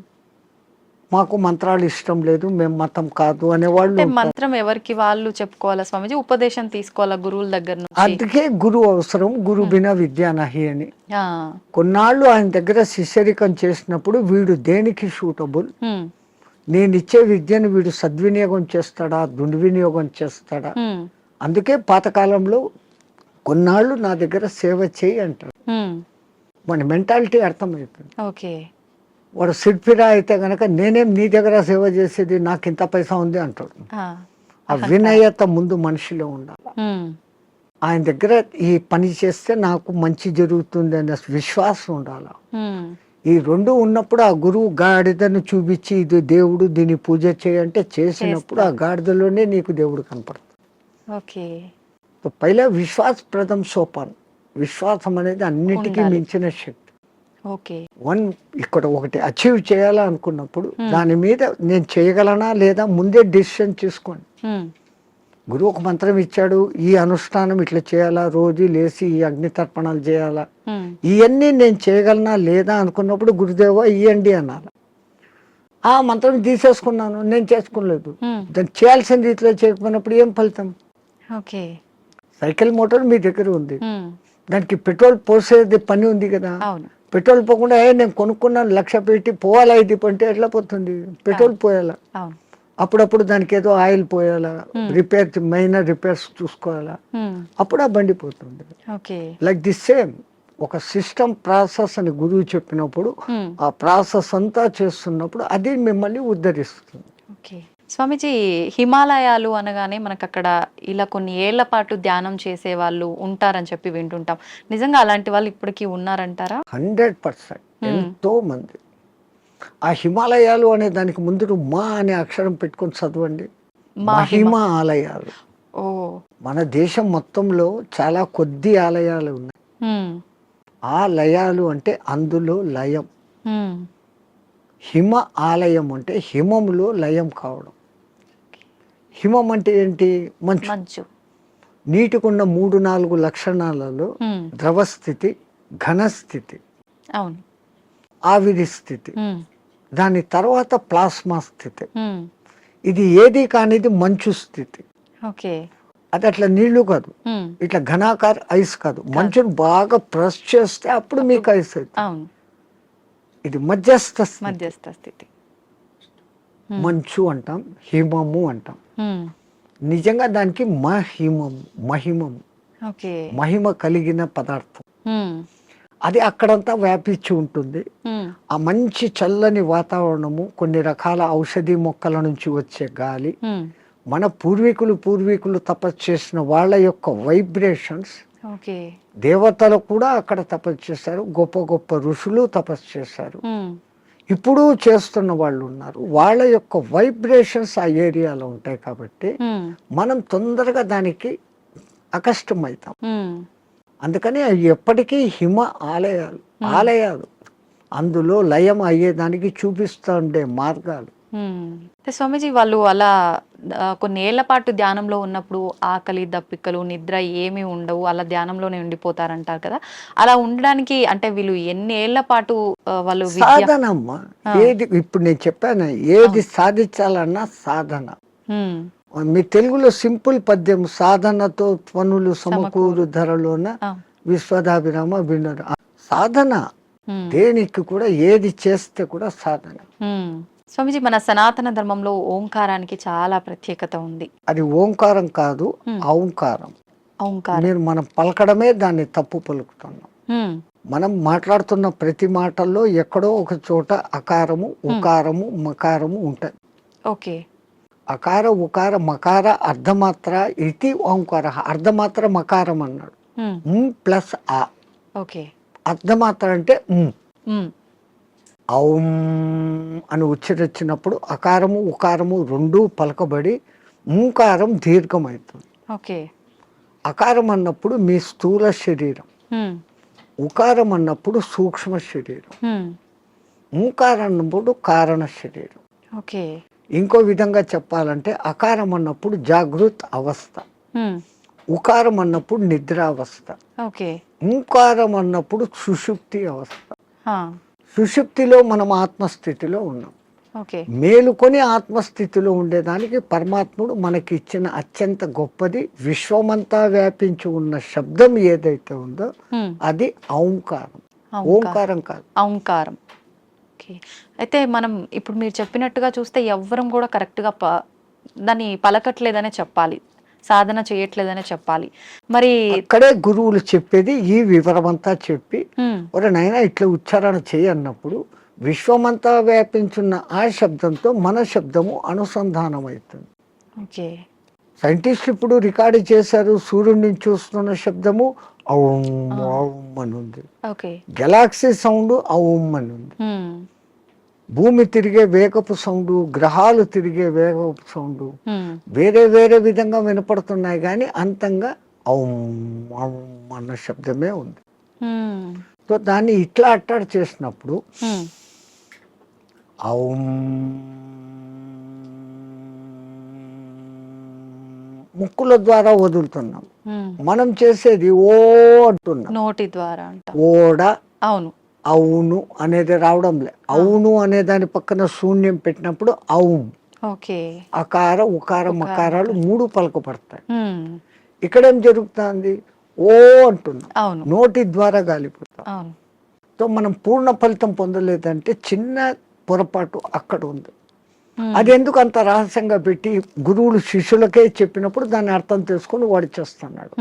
మాకు మంత్రాలు ఇష్టం లేదు, మేము మతం కాదు అనేవాళ్ళు అంటే ఉంటారు. మంత్రం ఎవరికి వాళ్ళు చెప్పుకోవాలా స్వామిజీ, ఉపదేశం తీసుకోవాలా గురువుల దగ్గర నుంచి? అందుకే గురువు అవసరం, గురు బినా విద్యా నహి అని. ఆ, కొన్నాళ్ళు ఆయన దగ్గర శిష్యరికం చేసినప్పుడు వీడు దేనికి సూటబుల్, ఉమ్, నేను ఇచ్చే విద్యను వీడు సద్వినియోగం చేస్తాడా, దుర్వినియోగం చేస్తాడా. ఉమ్, అందుకే పాతకాలంలో కొన్నాళ్ళు నా దగ్గర సేవ చేయి అంటారు. ఉమ్, మన మెంటాలిటీ అర్థమవుతుంది. ఓకే. వాడు సిడ్ఫిరా అయితే గనక నేనేం నీ దగ్గర సేవ చేసేది, నాకు ఇంత పైసా ఉంది అంటాడు. ఆ, ఆ వినయత ముందు మనిషిలో ఉండాలి. ఉమ్, ఆయన దగ్గర ఈ పని చేస్తే నాకు మంచి జరుగుతుంది అనే విశ్వాసం ఉండాలి. ఉమ్, ఈ రెండు ఉన్నప్పుడు ఆ గురువు గాడిదను చూపించి ఇది దేవుడు, దీన్ని పూజ చేయంటే చేసినప్పుడు ఆ గాడిదలోనే నీకు దేవుడు కనపడుతుంది. ఓకే. పైలా విశ్వాసప్రదం సోపాన్. విశ్వాసం అనేది అన్నిటికీ మించిన శక్తి. ఓకే. ఇక్కడ ఒకటి అచీవ్ చేయాలా అనుకున్నప్పుడు దాని మీద నేను చేయగలనా లేదా ముందే డిసిషన్ తీసుకోండి. ఉమ్, గురువు ఒక మంత్రం ఇచ్చాడు, ఈ అనుష్ఠానం ఇట్లా చేయాలా, రోజు లేచి ఈ అగ్ని తర్పణాలు చేయాలా, ఉమ్, ఇవన్నీ నేను చేయగలనా లేదా అనుకున్నప్పుడు గురుదేవా ఇవ్వండి అనాలి. ఆ మంత్రం తీసేసుకున్నాను, నేను చేసుకోలేదు, ఉమ్, దాన్ని చేయాల్సిన రీతిలో చేయకపోయినప్పుడు ఏం ఫలితం? ఓకే. సైకిల్ మోటార్ మీ దగ్గర ఉంది, ఉమ్, దానికి పెట్రోల్ పోసేది పని ఉంది కదా. అవును. పెట్రోల్ పోకుండా నేను కొనుక్కున్నాను 1,00,000 పెట్టి పోవాలా, ఇది అంటే ఎట్లా పోతుంది? పెట్రోల్ పోయాలా, అవును. అప్పుడప్పుడు దానికి ఏదో ఆయిల్ పోయాలా, మైనర్ రిపేర్స్ చూసుకోవాలా, ఉమ్, అప్పుడు ఆ బండి పోతుంది. ఓకే. లైక్ ది సేమ్ ఒక సిస్టమ్ ప్రాసెస్ అని గురువు చెప్పినప్పుడు ఉమ్, ఆ ప్రాసెస్ అంతా చేస్తున్నప్పుడు అది మిమ్మల్ని ఉద్ధరిస్తుంది. ఓకే. స్వామిజీ, హిమాలయాలు అనగానే మనకు అక్కడ ఇలా కొన్ని ఏళ్ల పాటు ధ్యానం చేసే వాళ్ళు ఉంటారని చెప్పి వింటుంటాం. నిజంగా అలాంటి వాళ్ళు ఇప్పటికీ ఉన్నారంటారా? 100% ఎంతో మంది. ఆ హిమాలయాలు అనే దానికి ముందు మా అనే అక్షరం పెట్టుకొని చదవండి. మహిమ ఆలయాలు. ఓ, మన దేశం మొత్తంలో చాలా కొద్ది ఆలయాలు ఉన్నాయి. ఉమ్, ఆ లయాలు అంటే అందులో లయం. ఉమ్, హిమ ఆలయం అంటే హిమంలో లయం కావడం. హిమం అంటే ఏంటి? మంచు. మంచు. నీటికున్న 3-4 లక్షణాలలో ఉమ్, ద్రవస్థితి, ఘనస్థితి. అవును. ఆవిరి స్థితి, ఉమ్, దాని తర్వాత ప్లాస్మా స్థితి, ఉమ్, ఇది ఏది కానిది మంచు స్థితి. ఓకే. అది అట్లా నీళ్లు కాదు, ఉమ్, ఇట్లా ఘనాకార ఐస్ కాదు, మంచును బాగా ప్రెస్ చేస్తే అప్పుడు మీకు ఐస్ అవుతుంది. అవును, ఇది మధ్యస్థ స్థితి. మధ్యస్థ స్థితి. మంచు అంటాం, హిమము అంటాం. ఉమ్, నిజంగా దానికి మహిమము ఓకే. మహిమ కలిగిన పదార్థం. ఉమ్, అది అక్కడంతా వ్యాపించి ఉంటుంది. ఉమ్, ఆ మంచి చల్లని వాతావరణము, కొన్ని రకాల ఔషధి మొక్కల నుంచి వచ్చే గాలి, ఉమ్, మన పూర్వీకులు తపస్సు చేసిన వాళ్ళ యొక్క వైబ్రేషన్స్, ఓకే. దేవతలు కూడా అక్కడ తపస్సు చేశారు, గొప్ప గొప్ప ఋషులు తపస్సు చేశారు, ఉమ్, ఇప్పుడు చేస్తున్న వాళ్ళు ఉన్నారు. వాళ్ళ యొక్క వైబ్రేషన్స్ ఆ ఏరియాలో ఉంటాయి కాబట్టి ఉమ్, మనం తొందరగా దానికి అకష్టమవుతాం. ఉమ్, అందుకని అవి ఎప్పటికీ హిమ ఆలయాలు అందులో లయం అయ్యేదానికి చూపిస్తూ ఉండే మార్గాలు. అంటే స్వామీజీ వాళ్ళు అలా కొన్ని ఏళ్ల పాటు ధ్యానంలో ఉన్నప్పుడు ఆకలి దప్పికలు నిద్ర ఏమీ ఉండవు, అలా ధ్యానంలోనే ఉండిపోతారంటారు కదా. అలా ఉండడానికి అంటే వీళ్ళు ఎన్ని ఏళ్ల పాటు వాళ్ళు సాధనమ్మ. ఏది ఇప్పుడు నేను చెప్పాను, ఏది సాధించాలన్నా సాధన. మీ తెలుగులో సింపుల్ పద్యం, సాధనతో పనులు సమకూరు ధరలోన విశ్వదాభిరామ వినరు. సాధన దేనికి కూడా, ఏది చేస్తే కూడా సాధన. స్వామిజీ, మన సనాతన ధర్మంలో ఓంకారానికి చాలా ప్రత్యేకత ఉంది. అది ఓంకారం కాదు, ఔంకారం. మీరు మనం పలకడమే దాన్ని తప్పు పలుకుతున్నాం. మనం మాట్లాడుతున్న ప్రతి మాటల్లో ఎక్కడో ఒక చోట అకారము, ఉకారము, మకారము ఉంటాయి. ఓకే. అకార ఉకార మకార అర్ధమాత్ర ఇది ఓంకార. అర్ధమాత్ర మకారం అన్నాడు, ప్లస్ ఆ. ఓకే. అర్ధమాత్ర అంటే ఔం అని ఉచ్చరించినప్పుడు అకారము ఉకారము రెండూ పలకబడి ఓంకారం దీర్ఘమవుతుంది. ఓకే. అకారం అన్నప్పుడు మీ స్థూల శరీరం, ఉకారం అన్నప్పుడు సూక్ష్మ శరీరం, ఓంకారం అన్నప్పుడు కారణ శరీరం. ఓకే. ఇంకో విధంగా చెప్పాలంటే అకారం అన్నప్పుడు జాగృత్ అవస్థ, ఉకారం అన్నప్పుడు నిద్రావస్థ, ఓంకారం అన్నప్పుడు సుషుప్తి అవస్థ. సుషుప్తిలో మనం ఆత్మస్థితిలో ఉన్నాం. మేలుకొని ఆత్మస్థితిలో ఉండేదానికి పరమాత్ముడు మనకి ఇచ్చిన అత్యంత గొప్పది, విశ్వమంతా వ్యాపించి ఉన్న శబ్దం ఏదైతే ఉందో అది ఓంకారం, ఓంకారం కాదు, ఓంకారం. అయితే మనం ఇప్పుడు మీరు చెప్పినట్టుగా చూస్తే ఎవ్వరం కూడా కరెక్ట్గా దాన్ని పలకట్లేదనే చెప్పాలి, సాధన చేయట్లేదనే చెప్పాలి. మరి అక్కడే గురువులు చెప్పేది ఈ వివరమంతా చెప్పి, ఒరే నాయనా ఇట్లా ఉచ్చారణ చేయన్నప్పుడు విశ్వమంతా వ్యాపించున్న ఆ శబ్దంతో మన శబ్దము అనుసంధానం అవుతుంది. ఓకే. సైంటిస్ట్ ఇప్పుడు రికార్డు చేశారు, సూర్యుడి నుంచి వస్తున్న శబ్దము ఔం ఔం అని ఉంది, గెలాక్సీ సౌండ్ ఔం అని ఉంది, భూమి తిరిగే వేగపు సౌండ్, గ్రహాలు తిరిగే వేగపు సౌండ్ వేరే వేరే విధంగా వినపడుతున్నాయి, కానీ అంతంగా ఔం ఔం అన్న శబ్దమే ఉంది. సో దాన్ని ఇట్లా అట్టాడు చేసినప్పుడు ఔం ముక్కుల ద్వారా వదులుతున్నాం, మనం చేసేది ఓ అంటున్నాం నోటి ద్వారా. ఓడ అవును, అవును అనేది రావడం లే. అవును అనే దాని పక్కన శూన్యం పెట్టినప్పుడు ఔం. అకార ఉకార మకారాలు మూడు పలకపడతాయి. ఇక్కడేం జరుగుతుంది, ఓ అంటున్నాం, నోటి ద్వారా గాలిపోతాం. సో మనం పూర్ణ ఫలితం పొందలేదంటే చిన్న పొరపాటు అక్కడ ఉంది. అది ఎందుకు అంత రహస్యంగా పెట్టి గురువులు శిష్యులకే చెప్పినప్పుడు దాన్ని అర్థం చేసుకుని వాడు చేస్తున్నాడు.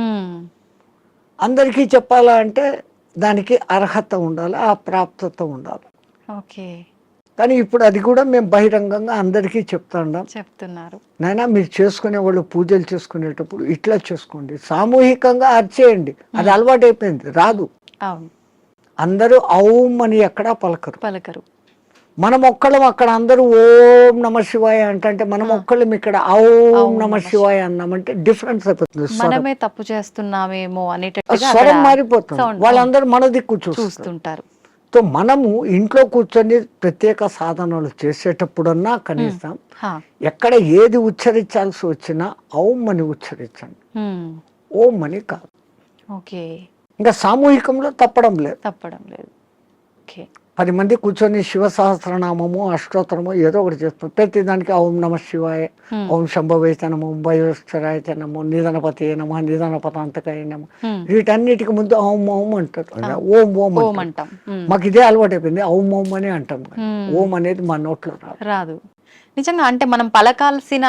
అందరికీ చెప్పాలా అంటే దానికి అర్హత ఉండాలి, ఆ ప్రాప్తత ఉండాలి. కానీ ఇప్పుడు అది కూడా మేము బహిరంగంగా అందరికీ చెప్తున్నారు. నాయనా మీరు చేసుకునే వాళ్ళు పూజలు చేసుకునేటప్పుడు ఇట్లా చేసుకోండి, సామూహికంగా అర్చేయండి. అది అలవాటు అయిపోయింది, రాదు. అందరూ ఔం అని ఎక్కడా పలకరు. మనం ఒక్కళ్ళం అక్కడ అందరూ ఓం నమ శివాయ అంటే మనం ఒక్కళ్ళం ఇక్కడ ఔం నమ శివాయ అన్నామంటే డిఫరెన్స్ అయిపోతుంది. మనమే తప్పు చేస్తున్నామేమో స్వరం మారిపోతుంది, వాళ్ళందరూ మన దిక్కు చూస్తుంటారు. సో మనము ఇంట్లో కూర్చొని ప్రత్యేక సాధనలు చేసేటప్పుడన్నా కనీసం ఎక్కడ ఏది ఉచ్చరించాల్సి వచ్చినా ఔం అని ఉచ్చరించండి, ఓం అని కాదు. ఇంకా సామూహికంలో తప్పడం లేదు. 10 మంది కూర్చొని శివ సహస్రనామము అష్టోత్తరము ఏదో ఒకటి చేస్తాం. ప్రతి దానికి ఓం నమ శివాయ, ఓం శంభవైత నమో, భయోశ్వరాయ నమో, నిధనపతి నమ, నిధనపతాంతకాయ నమ, వీటన్నిటికి ముందు ఓం ఓం అంటారు. ఓం ఓం ఓం అంటాం. మాకు ఇదే అలవాటు అయిపోయింది, ఓం ఓం అని అంటాం. ఓం అనేది మా నోట్లో రాదు. నిజంగా అంటే మనం పలకాల్సిన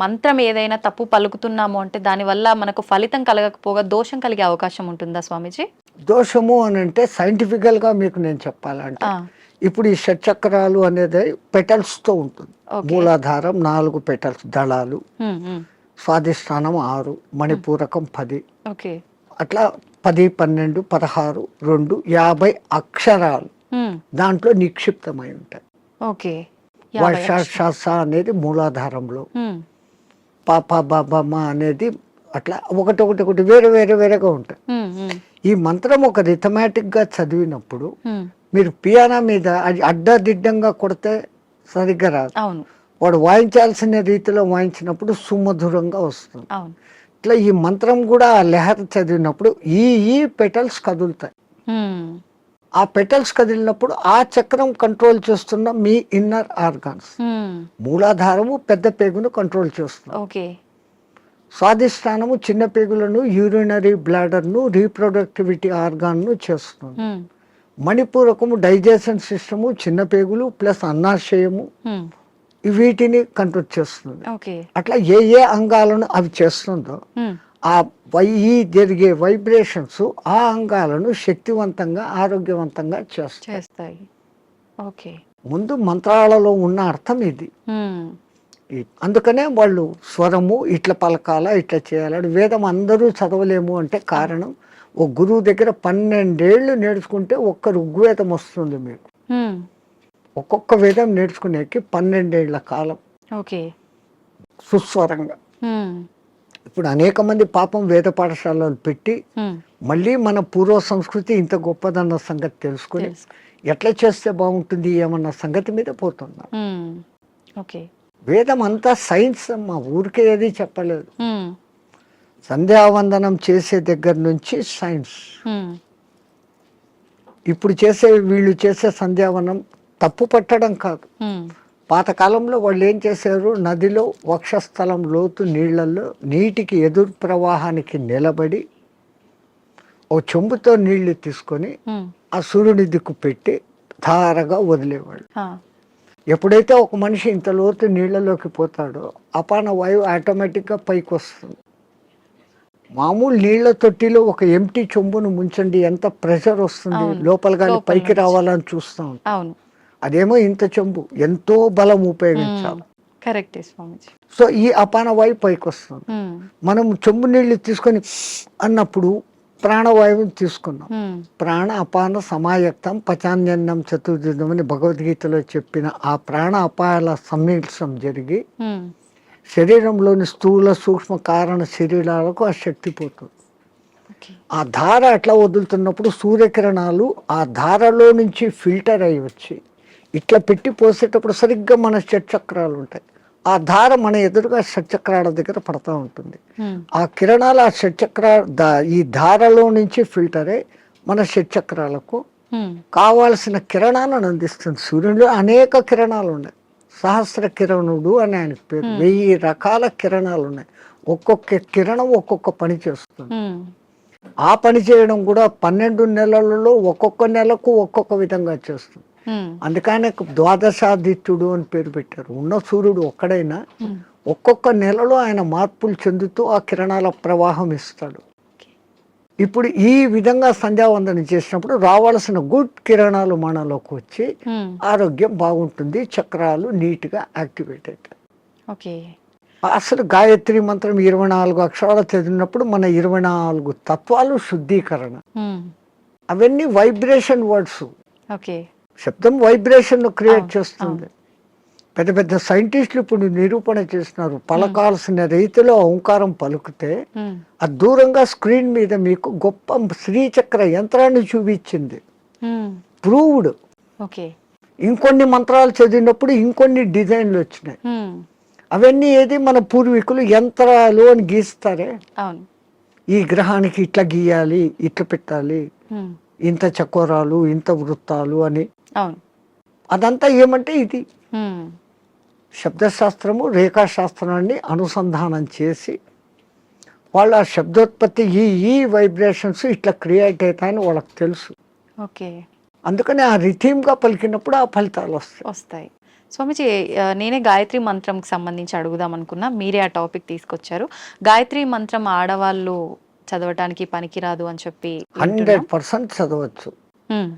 మంత్రం ఏదైనా తప్పు పలుకుతున్నాము అంటే దానివల్ల మనకు ఫలితం కలగకపోగా దోషం కలిగే అవకాశం ఉంటుందా స్వామీజీ? దోషము అని అంటే సైంటిఫికల్ గా మీకు నేను చెప్పాలంటే, ఇప్పుడు ఈ షట్చక్రాలు అనేది పెటల్స్ తో ఉంటుంది. మూలాధారం 4 పెటల్స్ దళాలు, స్వాధిష్టానం 6, మణిపూరకం 10, అట్లా 10, 12, 16, 2, 50 అక్షరాలు దాంట్లో నిక్షిప్తమై ఉంటాయి. వర్ష అనేది మూలాధారంలో, పాప బాబమ్మ అనేది అట్లా ఒకటి వేరే వేరేగా ఉంటాయి. ఈ మంత్రం ఒక రిథమాటిక్ గా చదివినప్పుడు మీరు పియానో మీద అది అడ్డదిడ్డంగా కొడితే సరిగ్గా రాదు. వాడు వాయించాల్సిన రీతిలో వాయించినప్పుడు సుమధురంగా వస్తుంది. ఇట్లా ఈ మంత్రం కూడా ఆ లెహర్ చదివినప్పుడు ఈ పెటల్స్ కదులుతాయి. ఆ పెటల్స్ కదిలినప్పుడు ఆ చక్రం కంట్రోల్ చేస్తున్న మీ ఇన్నర్ ఆర్గాన్స్. మూలాధారము పెద్ద పేగును కంట్రోల్ చేస్తుంది. స్వాధిష్టానము చిన్న పేగులను, యూరినరీ బ్లాడర్ను, రీప్రొడక్టివిటీ ఆర్గాన్ను చేస్తుంది. మణిపూరకము డైజెషన్ సిస్టము, చిన్న పేగులు ప్లస్ అన్నాశయము, వీటిని కంట్రోల్ చేస్తుంది. అట్లా ఏ అంగాలను అవి చేస్తుందో ఆ జరిగే వైబ్రేషన్స్ ఆ అంగాలను శక్తివంతంగా ఆరోగ్యవంతంగా చేస్తాయి. ముందు మంత్రాలలో ఉన్న అర్థం ఇది. అందుకనే వాళ్ళు స్వరము ఇట్లా పలకాల, ఇట్లా చేయాలని. వేదం అందరూ చదవలేము అంటే కారణం, ఒక గురువు దగ్గర 12 ఏళ్ళు నేర్చుకుంటే ఒక్క ఋగ్వేదం వస్తుంది మీకు. ఒక్కొక్క వేదం నేర్చుకునేకి 12 ఏళ్ల కాలం సుస్వరంగా. ఇప్పుడు అనేక మంది పాపం వేద పాఠశాలలు పెట్టి మళ్ళీ మన పూర్వ సంస్కృతి ఇంత గొప్పదన్న సంగతి తెలుసుకుని ఎట్లా చేస్తే బాగుంటుంది ఏమన్న సంగతి మీద పోతున్నా. వేదం అంతా సైన్స్ అమ్మా, ఊరికే ఏది చెప్పలేదు. సంధ్యావందనం చేసే దగ్గర నుంచి సైన్స్. ఇప్పుడు వీళ్ళు చేసే సంధ్యావనం తప్పు పట్టడం కాదు. పాతకాలంలో వాళ్ళు ఏం చేశారు, నదిలో వక్షస్థలం లోతు నీళ్లలో నీటికి ఎదురు ప్రవాహానికి నిలబడి ఓ చెంబుతో నీళ్లు తీసుకొని ఆ సూర్యుని దిక్కు పెట్టి ధారగా వదిలేవాళ్ళు. ఎప్పుడైతే ఒక మనిషి ఇంత లోతు నీళ్లలోకి పోతాడో అపాన వాయువు ఆటోమేటిక్గా పైకి వస్తుంది. మామూలు నీళ్ల తొట్టిలో ఒక ఎంటీ చెంబును ముంచండి, ఎంత ప్రెషర్ వస్తుంది, లోపల గాలి పైకి రావాలని చూస్తాం. అదేమో ఇంత చెంబు, ఎంతో బలం ఉపయోగించాలి. సో ఈ అపాన వాయువు పైకి వస్తుంది. మనం చెంబు నీళ్లు తీసుకొని అన్నప్పుడు ప్రాణవాయువుని తీసుకున్నాం. ప్రాణ అపాన సమాయక్తం పచాన్యన్నం చతుర్విధం అని భగవద్గీతలో చెప్పిన ఆ ప్రాణ అపాయాల సమ్మిళనం జరిగి శరీరంలోని స్థూల సూక్ష్మ కారణ శరీరాలకు ఆ శక్తి పోతుంది. ఆ ధార అట్లా వదులుతున్నప్పుడు సూర్యకిరణాలు ఆ ధారలో నుంచి ఫిల్టర్ అయ్యి వచ్చి ఇట్లా పెట్టి పోసేటప్పుడు సరిగ్గా మన షట్చక్రాలు ఉంటాయి. ఆ ధార మన ఎదురుగా షట్చక్రాల దగ్గర పడతా ఉంటుంది. ఆ కిరణాలు ఆ ఈ ధారలో నుంచి ఫిల్టర్ అయ్యి మన షట్చక్రాలకు కావాల్సిన కిరణాలను అందిస్తుంది. సూర్యుడిలో అనేక కిరణాలు ఉన్నాయి. సహస్ర కిరణుడు అని ఆయనకు పేరు. 1000 రకాల కిరణాలు ఉన్నాయి. ఒక్కొక్క కిరణం ఒక్కొక్క పని చేస్తుంది. ఆ పని చేయడం కూడా 12 నెలలలో ఒక్కొక్క నెలకు ఒక్కొక్క విధంగా చేస్తుంది. అందుకనే ద్వాదశాదిత్యుడు అని పేరు పెట్టారు. ఉన్న సూర్యుడు ఒక్కడైనా ఒక్కొక్క నెలలో ఆయన మార్పులు చెందుతూ ఆ కిరణాల ప్రవాహం ఇస్తాడు. ఇప్పుడు ఈ విధంగా సంధ్యావందనం చేసినప్పుడు రావాల్సిన గుడ్ కిరణాలు మనలోకి వచ్చి ఆరోగ్యం బాగుంటుంది, చక్రాలు నీట్ గా యాక్టివేట్ అవుతాయి. అసలు గాయత్రి మంత్రం 24 అక్షరాలు చదివినప్పుడు మన 24 తత్వాలు శుద్ధీకరణ. అవన్నీ వైబ్రేషన్ వర్డ్స్. శబ్దం వైబ్రేషన్ క్రియేట్ చేస్తుంది. పెద్ద పెద్ద సైంటిస్టులు ఇప్పుడు నిరూపణ చేస్తున్నారు. పలకాల్సిన రీతిలో ఓంకారం పలుకుతే అది దూరంగా స్క్రీన్ మీద మీకు గొప్ప శ్రీచక్ర యంత్రాన్ని చూపించింది. ప్రూవ్డ్. ఇంకొన్ని మంత్రాలు చదివినప్పుడు ఇంకొన్ని డిజైన్లు వచ్చినాయి. అవన్నీ ఏది మన పూర్వీకులు యంత్రాలు అని గీస్తారే, ఈ గ్రహానికి ఇట్లా గీయాలి, ఇట్లా పెట్టాలి, ఇంత చకోరాలు, ఇంత వృత్తాలు అని. అవును. అదంతా ఏమంటే ఇది హ్మ్. శబ్దశాస్త్రము, రేఖాశాస్త్రాన్ని అనుసంధానం చేసి వాళ్ళు ఆ శబ్దోత్పత్తి ఈ వైబ్రేషన్స్ ఇట్లా క్రియేట్ అవుతాయని వాళ్ళకి తెలుసు. ఓకే. అందుకని ఆ రిథీమ్గా పలికినప్పుడు ఆ ఫలితాలు వస్తాయి. వస్తాయి. స్వామీజీ, నేనే గాయత్రి మంత్రంకి సంబంధించి అడుగుదాం అనుకున్నా, మీరే ఆ టాపిక్ తీసుకొచ్చారు. గాయత్రి మంత్రం ఆడవాళ్ళు చదవటానికి పనికిరాదు అని చెప్పి వింటున్నాం. 100% చదవచ్చు. హ్మ్.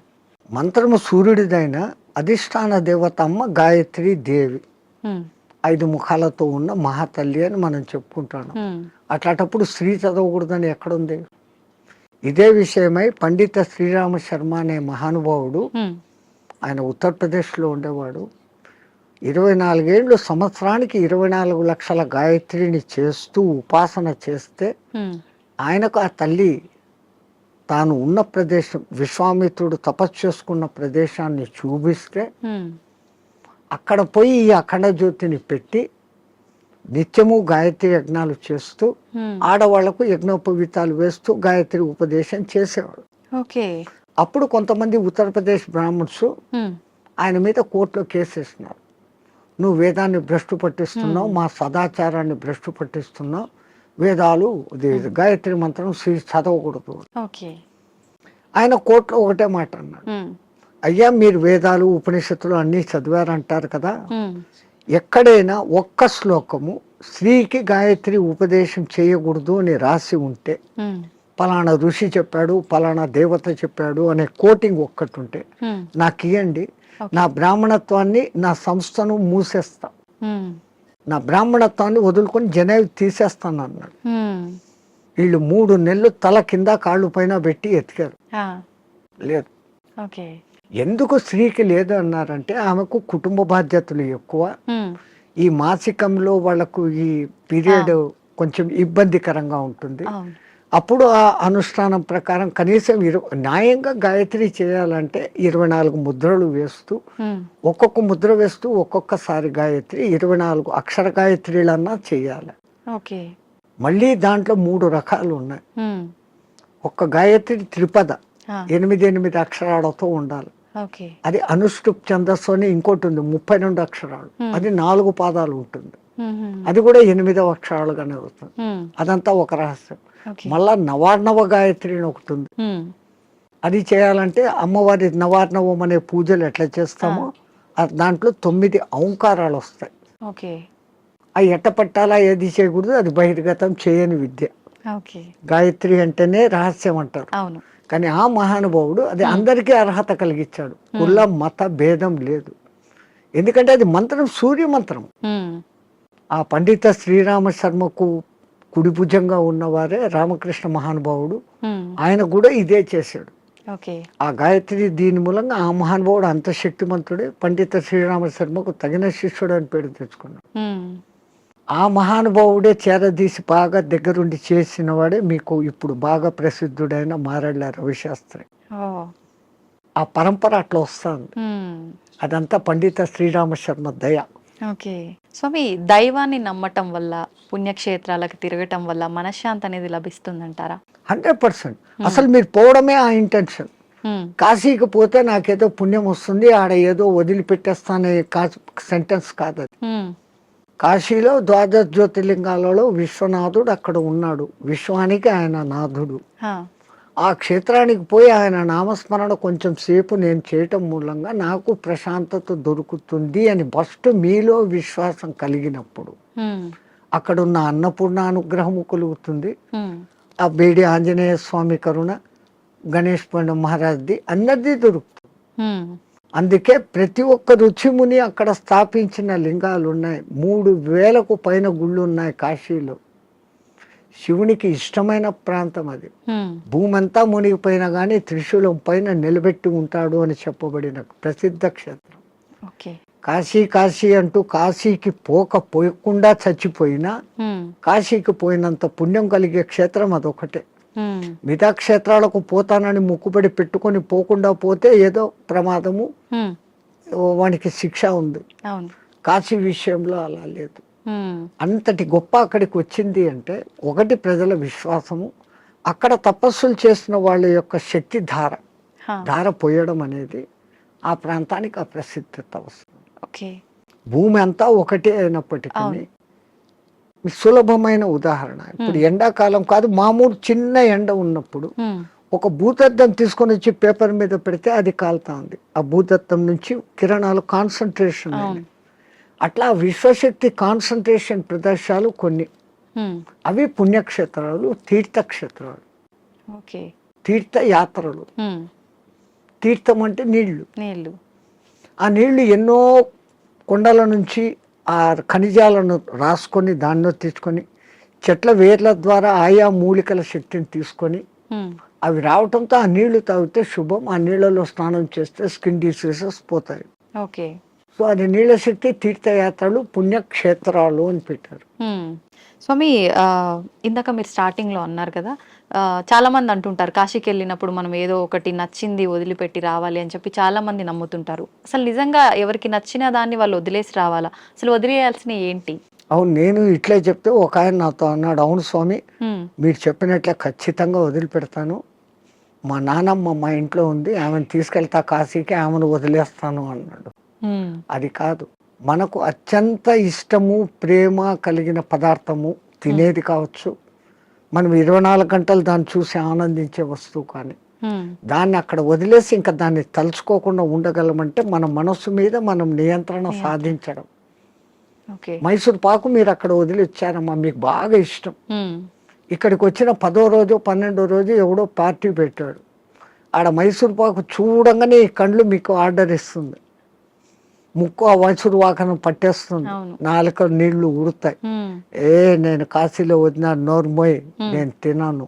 మంత్రము సూర్యుడిదైన అధిష్టాన దేవత అమ్మ గాయత్రి దేవి, హ్మ్. 5 ముఖాలతో ఉన్న మహాతల్లి అని మనం చెప్పుకుంటాను. హ్మ్. అట్లాంటప్పుడు స్త్రీ చదవకూడదని ఎక్కడుంది? ఇదే విషయమై పండిత శ్రీరామ శర్మ అనే మహానుభావుడు, హ్మ్. ఆయన ఉత్తరప్రదేశ్లో ఉండేవాడు. 24 ఏళ్ళు సంవత్సరానికి 24 లక్షల గాయత్రిని చేస్తూ ఉపాసన చేస్తే హ్మ్. ఆయనకు ఆ తల్లి తాను ఉన్న ప్రదేశం, విశ్వామిత్రుడు తపస్సు చేసుకున్న ప్రదేశాన్ని చూపిస్తే హ్మ్. అక్కడ పోయి ఈ అఖండ జ్యోతిని పెట్టి నిత్యము గాయత్రి యజ్ఞాలు చేస్తూ హ్మ్. ఆడవాళ్లకు యజ్ఞోపవీతాలు వేస్తూ గాయత్రి ఉపదేశం చేసేవాడు. ఓకే. అప్పుడు కొంతమంది ఉత్తరప్రదేశ్ బ్రాహ్మణ్స్ హ్మ్. ఆయన మీద కోర్టులో కేసేసినారు. నువ్వు వేదాన్ని భ్రష్టు పట్టిస్తున్నావు, మా సదాచారాన్ని భ్రష్టు పట్టిస్తున్నావు, వేదాలు గాయత్రి మంత్రం చదవకూడదు. ఓకే. ఆయన కోర్టులో ఒకటే మాట అన్నాడు, హ్మ్. అయ్యా మీరు వేదాలు ఉపనిషత్తులు అన్నీ చదివారంటారు కదా, హ్మ్. ఎక్కడైనా ఒక్క శ్లోకము స్త్రీకి గాయత్రి ఉపదేశం చేయకూడదు అని రాసి ఉంటే, హ్మ్. పలానా ఋషి చెప్పాడు, పలానా దేవత చెప్పాడు అనే కోటింగ్ ఒక్కటి ఉంటే హ్మ్. నాకు ఇవ్వండి, నా బ్రాహ్మణత్వాన్ని, నా సంస్థను మూసేస్తా, హ్మ్. నా బ్రాహ్మణత్వాన్ని వదులుకొని జనేవి తీసేస్తాను అన్నాడు. హ్మ్. వీళ్ళు 3 నెలలు తల కింద కాళ్ళు పైన పెట్టి ఎతికారు, ఆ! లేదు. ఓకే. ఎందుకు స్త్రీకి లేదు అన్నారంటే ఆమెకు కుటుంబ బాధ్యతలు ఎక్కువ, హ్మ్. ఈ మాసికంలో వాళ్ళకు ఈ పీరియడ్ కొంచెం ఇబ్బందికరంగా ఉంటుంది. అవును. అప్పుడు ఆ అనుష్ఠానం ప్రకారం కనీసం న్యాయంగా గాయత్రి చేయాలంటే 24 ముద్రలు వేస్తూ, హ్మ్. ఒక్కొక్క ముద్ర వేస్తూ ఒక్కొక్కసారి గాయత్రి 24 అక్షర గాయత్రిలన్నా చేయాలి. ఓకే. మళ్ళీ దాంట్లో 3 రకాలు ఉన్నాయి. హ్మ్. ఒక్క గాయత్రి త్రిపద ఆ! 8 అక్షరాలతో ఉండాలి. ఓకే. అది అనుష్టుప్ ఛందస్సు అని ఇంకోటి ఉంది 32 అక్షరాలు, అది 4 పాదాలు ఉంటుంది, హుహు. అది కూడా 8వ అక్షరాలుగానే అవుతుంది. హ్మ్. అదంతా ఒక రహస్యం. ఓకే. మళ్ళా నవార్ణవ గాయత్రి అని ఒకటి ఉంది, హ్మ్. అది చేయాలంటే అమ్మవారి నవార్ణవం అనే పూజలు ఎట్లా చేస్తామో దాంట్లో 9 ఔంకారాలు వస్తాయి. ఓకే. అవి ఎట్ట పట్టాలా, ఏది చేయకూడదు, అది బహిర్గతం చేయని విద్య. ఓకే. గాయత్రి అంటేనే రహస్యం అంటారు. అవును. కానీ ఆ మహానుభావుడు అది అందరికీ అర్హత కలిగించాడు. కుల మత భేదం లేదు, ఎందుకంటే అది మంత్రం సూర్య మంత్రం. హ్మ్. ఆ పండిత శ్రీరామ శర్మకు కుడి భుజంగా ఉన్నవారే రామకృష్ణ మహానుభావుడు, హ్మ్. ఆయన కూడా ఇదే చేశాడు. ఓకే. ఆ గాయత్రి దీని మూలంగా ఆ మహానుభావుడు అంత శక్తిమంతుడే, పండిత శ్రీరామ శర్మకు తగిన శిష్యుడు అని పేరు తెచ్చుకున్నాడు. హ్మ్. ఆ మహానుభావుడే చేరదీసి బాగా దగ్గరుండి చేసిన వాడే మీకు ఇప్పుడు బాగా ప్రసిద్ధుడైన మారెళ్ళ రవిశాస్త్రి. ఓహ్! ఆ పరంపర అట్లా వస్తుంది. హ్మ్. అదంతా పండిత శ్రీరామ శర్మ దయ. ఓకే. స్వామి, దైవాన్ని నమ్మటం వల్ల, పుణ్యక్షేత్రాలకు తిరగటం వల్ల మనశ్శాంతి అనేది లభిస్తుందంటారా? 100%. అసలు మీరు పోవడమే ఆ ఇంటెన్షన్. హ్మ్. కాశీకి పోతే నాకేదో పుణ్యం వస్తుంది, ఆడ ఏదో వదిలిపెట్టేస్తానే సెంటెన్స్ కాదు అది. హ్మ్. కాశీలో 12 జ్యోతిర్లింగాలలో విశ్వనాథుడు అక్కడ ఉన్నాడు, విశ్వానికి ఆయన నాథుడు. ఆ! ఆ క్షేత్రానికి పోయి ఆయన నామస్మరణ కొంచెం సేపు నేను చేయటం మూలంగా నాకు ప్రశాంతత దొరుకుతుంది అని ఫస్ట్ మీలో విశ్వాసం కలిగినప్పుడు హ్మ్. అక్కడున్న అన్నపూర్ణ అనుగ్రహము కలుగుతుంది. హ్మ్. ఆ బేడి ఆంజనేయ స్వామి కరుణ, గణేష్ పండు మహారాజ్ది అందరిది దొరుకుతుంది. హ్మ్. అందుకే ప్రతి ఒక్క రుచిముని అక్కడ స్థాపించిన లింగాలు ఉన్నాయి. 3000కు పైన గుళ్ళు ఉన్నాయి కాశీలో. శివునికి ఇష్టమైన ప్రాంతం అది. హ్మ్. భూమి అంతా మునిగిపోయినా కానీ త్రిశూలం పైన నిలబెట్టి ఉంటాడు అని చెప్పబడిన ప్రసిద్ధ క్షేత్రం ఓకే. కాశీ. కాశీ అంటూ కాశీకి పోకుండా చచ్చిపోయినా హ్మ్. కాశీకి పోయినంత పుణ్యం కలిగే క్షేత్రం అదొకటే. హ్మ్. మిగతా క్షేత్రాలకు పోతానని ముక్కుబడి పెట్టుకొని పోకుండా పోతే ఏదో ప్రమాదము, హ్మ్. వానికి శిక్ష ఉంది. అవును. కాశీ విషయంలో అలా లేదు. హ్మ్. అంతటి గొప్ప అక్కడికి వచ్చింది అంటే ఒకటి ప్రజల విశ్వాసము, అక్కడ తపస్సులు చేసిన వాళ్ళ యొక్క శక్తి ధార. ధార పోయడం అనేది ఆ ప్రాంతానికి ఆ ప్రసిద్ధత వస్తుంది. ఓకే. భూమి అంతా ఒకటే అయినప్పటికీ సులభమైన ఉదాహరణ, ఇప్పుడు ఎండాకాలం కాదు, మామూలు చిన్న ఎండ ఉన్నప్పుడు ఒక భూతద్దం తీసుకొని వచ్చి పేపర్ మీద పెడితే అది కాలుతా ఉంది. ఆ భూతద్దం నుంచి కిరణాలు కాన్సన్ట్రేషన్. అట్లా విశ్వశక్తి కాన్సన్ట్రేషన్ ప్రదేశాలు కొన్ని, అవి పుణ్యక్షేత్రాలు, తీర్థక్షేత్రాలు, తీర్థయాత్రలు. తీర్థం అంటే నీళ్లు. ఆ నీళ్లు ఎన్నో కొండల నుంచి ఆ ఖనిజాలను రాసుకొని దానిలో తీసుకొని చెట్ల వేర్ల ద్వారా ఆయా మూలికల శక్తిని తీసుకొని అవి రావటంతో ఆ నీళ్లు తాగితే శుభం. ఆ నీళ్లలో స్నానం చేస్తే స్కిన్ డిసీజెస్ పోతాయి. ఓకే. సో అది నీళ్ళ శక్తి, తీర్థయాత్రలు, పుణ్యక్షేత్రాలు అని పెట్టారు. స్వామి, ఇందాక మీరు స్టార్టింగ్లో అన్నారు కదా, చాలా మంది అంటుంటారు కాశీకి వెళ్ళినప్పుడు మనం ఏదో ఒకటి నచ్చింది వదిలిపెట్టి రావాలి అని చెప్పి చాలా మంది నమ్ముతుంటారు. అసలు నిజంగా ఎవరికి నచ్చిన దాన్ని వాళ్ళు వదిలేసి రావాలా? అసలు వదిలేయాల్సిన ఏంటి? అవును, నేను ఇట్లే చెప్తే ఒక ఆయన నాతో అన్నాడు, అవును స్వామి మీరు చెప్పినట్లే ఖచ్చితంగా వదిలిపెడతాను, మా నానమ్మ మా ఇంట్లో ఉంది, ఆమెను తీసుకెళ్తా కాశీకి, ఆమెను వదిలేస్తాను అన్నాడు. అది కాదు, మనకు అత్యంత ఇష్టము ప్రేమ కలిగిన పదార్థము తినేది కావచ్చు, మనం 24 గంటలు దాన్ని చూసి ఆనందించే వస్తువు, కానీ దాన్ని అక్కడ వదిలేసి ఇంకా దాన్ని తలుచుకోకుండా ఉండగలమంటే మన మనస్సు మీద మనం నియంత్రణ సాధించడం. మైసూర్ పాకు మీరు అక్కడ వదిలి వచ్చారమ్మా, మీకు బాగా ఇష్టం, ఇక్కడికి వచ్చిన 10వ రోజు 12వ రోజు ఎవడో పార్టీ పెట్టాడు, ఆడ మైసూర్ పాకు చూడంగానే ఈ కళ్ళు మీకు ఆర్డర్ ఇస్తుంది, ముక్కు ఆ మైసూర్ పాకను పట్టేస్తుంది, నాలుక నీళ్లు ఉడతాయి, నేను కాశీలో వదిన నోర్మోయ్ నేను తినాను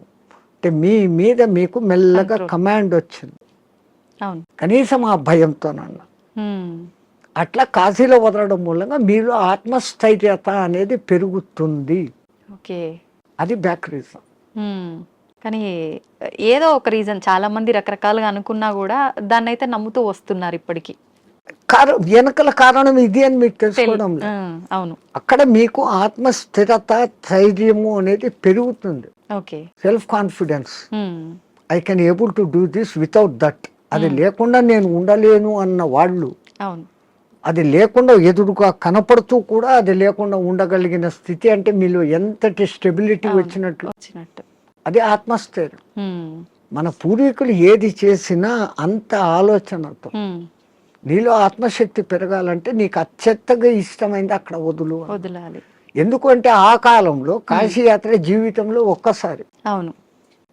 అంటే మీ మీద మీకు మెల్లగా కమాండ్ వచ్చింది, కనీసం ఆ భయంతోనన్నా. అట్లా కాశీలో వదలడం మూలంగా మీలో ఆత్మస్థైర్యత అనేది పెరుగుతుంది. అది బ్యాక్ రీజన్. కానీ ఏదో ఒక రీజన్, చాలా మంది రకరకాలుగా అనుకున్నా కూడా దాన్ని అయితే నమ్ముతూ వస్తున్నారు ఇప్పటికీ. వెనకల కారణం ఇది అని మీకు తెలుసుకోవడం. అవును, అక్కడ మీకు ఆత్మస్థిరత, ధైర్యము అనేది పెరుగుతుంది, self confidence. I can able to do this without that. అది లేకుండా నేను ఉండలేను అన్న వాళ్ళు, అది లేకుండా ఎదురుగా కనపడుతూ కూడా అది లేకుండా ఉండగలిగిన స్థితి అంటే మీలో ఎంతటి స్టెబిలిటీ వచ్చినట్లు. అది ఆత్మస్థైర్యం. మన పూర్వీకులు ఏది చేసినా అంత ఆలోచనతో. నీలో ఆత్మశక్తి పెరగాలంటే నీకు అత్యంతగా ఇష్టమైంది అక్కడ వదలాలి. ఎందుకంటే ఆ కాలంలో కాశీయాత్ర జీవితంలో ఒక్కసారి. అవును,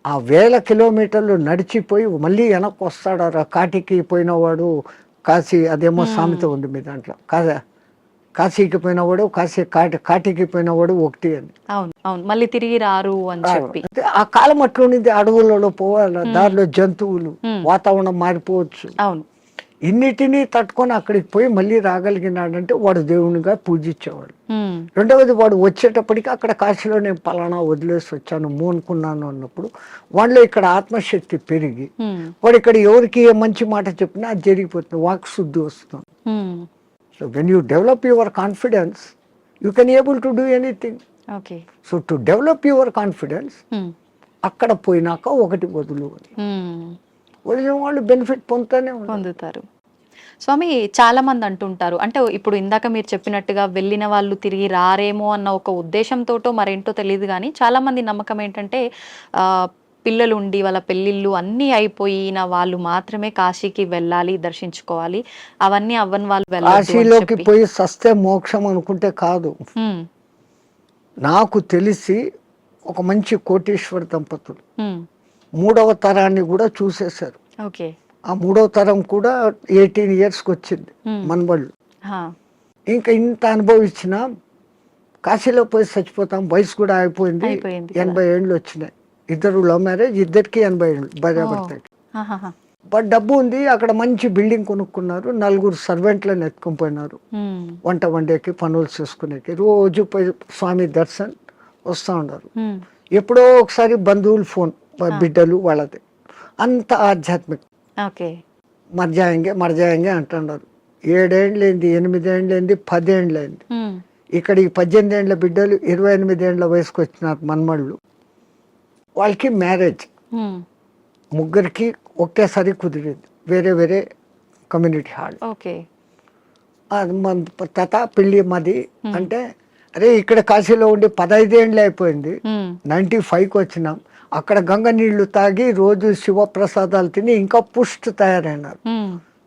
ఆ 1000 కిలోమీటర్లు నడిచిపోయి మళ్ళీ వెనక్కి వస్తాడు. కాటికి పోయినవాడు కాశీ, అదేమో సామెత ఉంది మీ దాంట్లో, కాశీకి పోయినవాడు కాటికి పోయినవాడు ఒకటి అని. అవును, మళ్ళీ తిరిగి రారు అని చెప్పి. ఆ కాలం అట్లుంది, అడవులలో పోవాలి, దారిలో జంతువులు, వాతావరణం మారిపోవచ్చు. అవును, ఇన్నిటినీ తట్టుకొని అక్కడికి పోయి మళ్ళీ రాగలిగినాడంటే వాడు దేవునిగా పూజించేవాడు. రెండవది, వాడు వచ్చేటప్పటికి అక్కడ కాశీలో నేను పలానా వదిలేసి వచ్చాను మోనుకున్నాను అన్నప్పుడు వాళ్ళలో ఇక్కడ ఆత్మశక్తి పెరిగి వాడు ఇక్కడ ఎవరికి ఏ మంచి మాట చెప్పినా అది జరిగిపోతుంది, వాక్ శుద్ధి వస్తుంది. So when you develop your confidence you can able to do anything. So to develop your confidence అక్కడ పోయినాక ఒకటి వదిలిన వాళ్ళు బెనిఫిట్ పొందుతారు. స్వామి, చాలా మంది అంటుంటారు, అంటే ఇప్పుడు ఇందాక మీరు చెప్పినట్టుగా వెళ్ళిన వాళ్ళు తిరిగి రారేమో అన్న ఒక ఉద్దేశంతోటో మరేంటో తెలియదు, కానీ చాలా మంది నమ్మకం ఏంటంటే పిల్లలు ఉండి వాళ్ళ పెళ్ళిళ్ళు అన్నీ అయిపోయిన వాళ్ళు మాత్రమే కాశీకి వెళ్ళాలి, దర్శించుకోవాలి, అవన్నీ అవ్వని వాళ్ళు కాశీలోకి పోయి సస్తే మోక్షం అనుకుంటే కాదు. నాకు తెలిసి ఒక మంచి కోటీశ్వర దంపతులు 3వ తరాన్ని కూడా చూసేశారు. ఆ 3వ తరం కూడా 18 yearsకి వచ్చింది మనవాళ్ళు. ఇంకా ఇంత అనుభవించిన కాశీలో పోయి చచ్చిపోతాం, వయసు కూడా అయిపోయింది, 80 ఏళ్ళు వచ్చినాయి. ఇద్దరు లవ్ మ్యారేజ్, ఇద్దరికి 80 ఏళ్ళు భార్యాభర్తకి. బట్ డబ్బు ఉంది, అక్కడ మంచి బిల్డింగ్ కొనుక్కున్నారు, 4 సర్వెంట్లను ఎత్తుకొని పోయినారు, వంట వండేకి పనులు చేసుకునేకి, రోజు పోయి స్వామి దర్శన్ వస్తూ ఉన్నారు. ఎప్పుడో ఒకసారి బంధువులు ఫోన్, బిడ్డలు వాళ్ళది, అంత ఆధ్యాత్మిక. మర్జాయంగే అంటున్నారు. 7 ఏళ్ళైంది, 8 ఏళ్ళైంది, 10 ఏళ్ళైంది. ఇక్కడ ఈ 18 ఏళ్ళ బిడ్డలు 28 ఏళ్ళ వయసుకు వచ్చినారు మనమళ్ళు. వాళ్ళకి మ్యారేజ్, ముగ్గురికి ఒకేసారి కుదిరింది, వేరే వేరే కమ్యూనిటీ హాల్. ఓకే. తాత పెళ్ళి మాది అంటే, అరే ఇక్కడ కాశీలో ఉండి 15 ఏళ్ళు అయిపోయింది, 95కి వచ్చినాం, అక్కడ గంగ నీళ్లు తాగి రోజు శివప్రసాదాలు తిని ఇంకా పుష్టి తయారైనారు.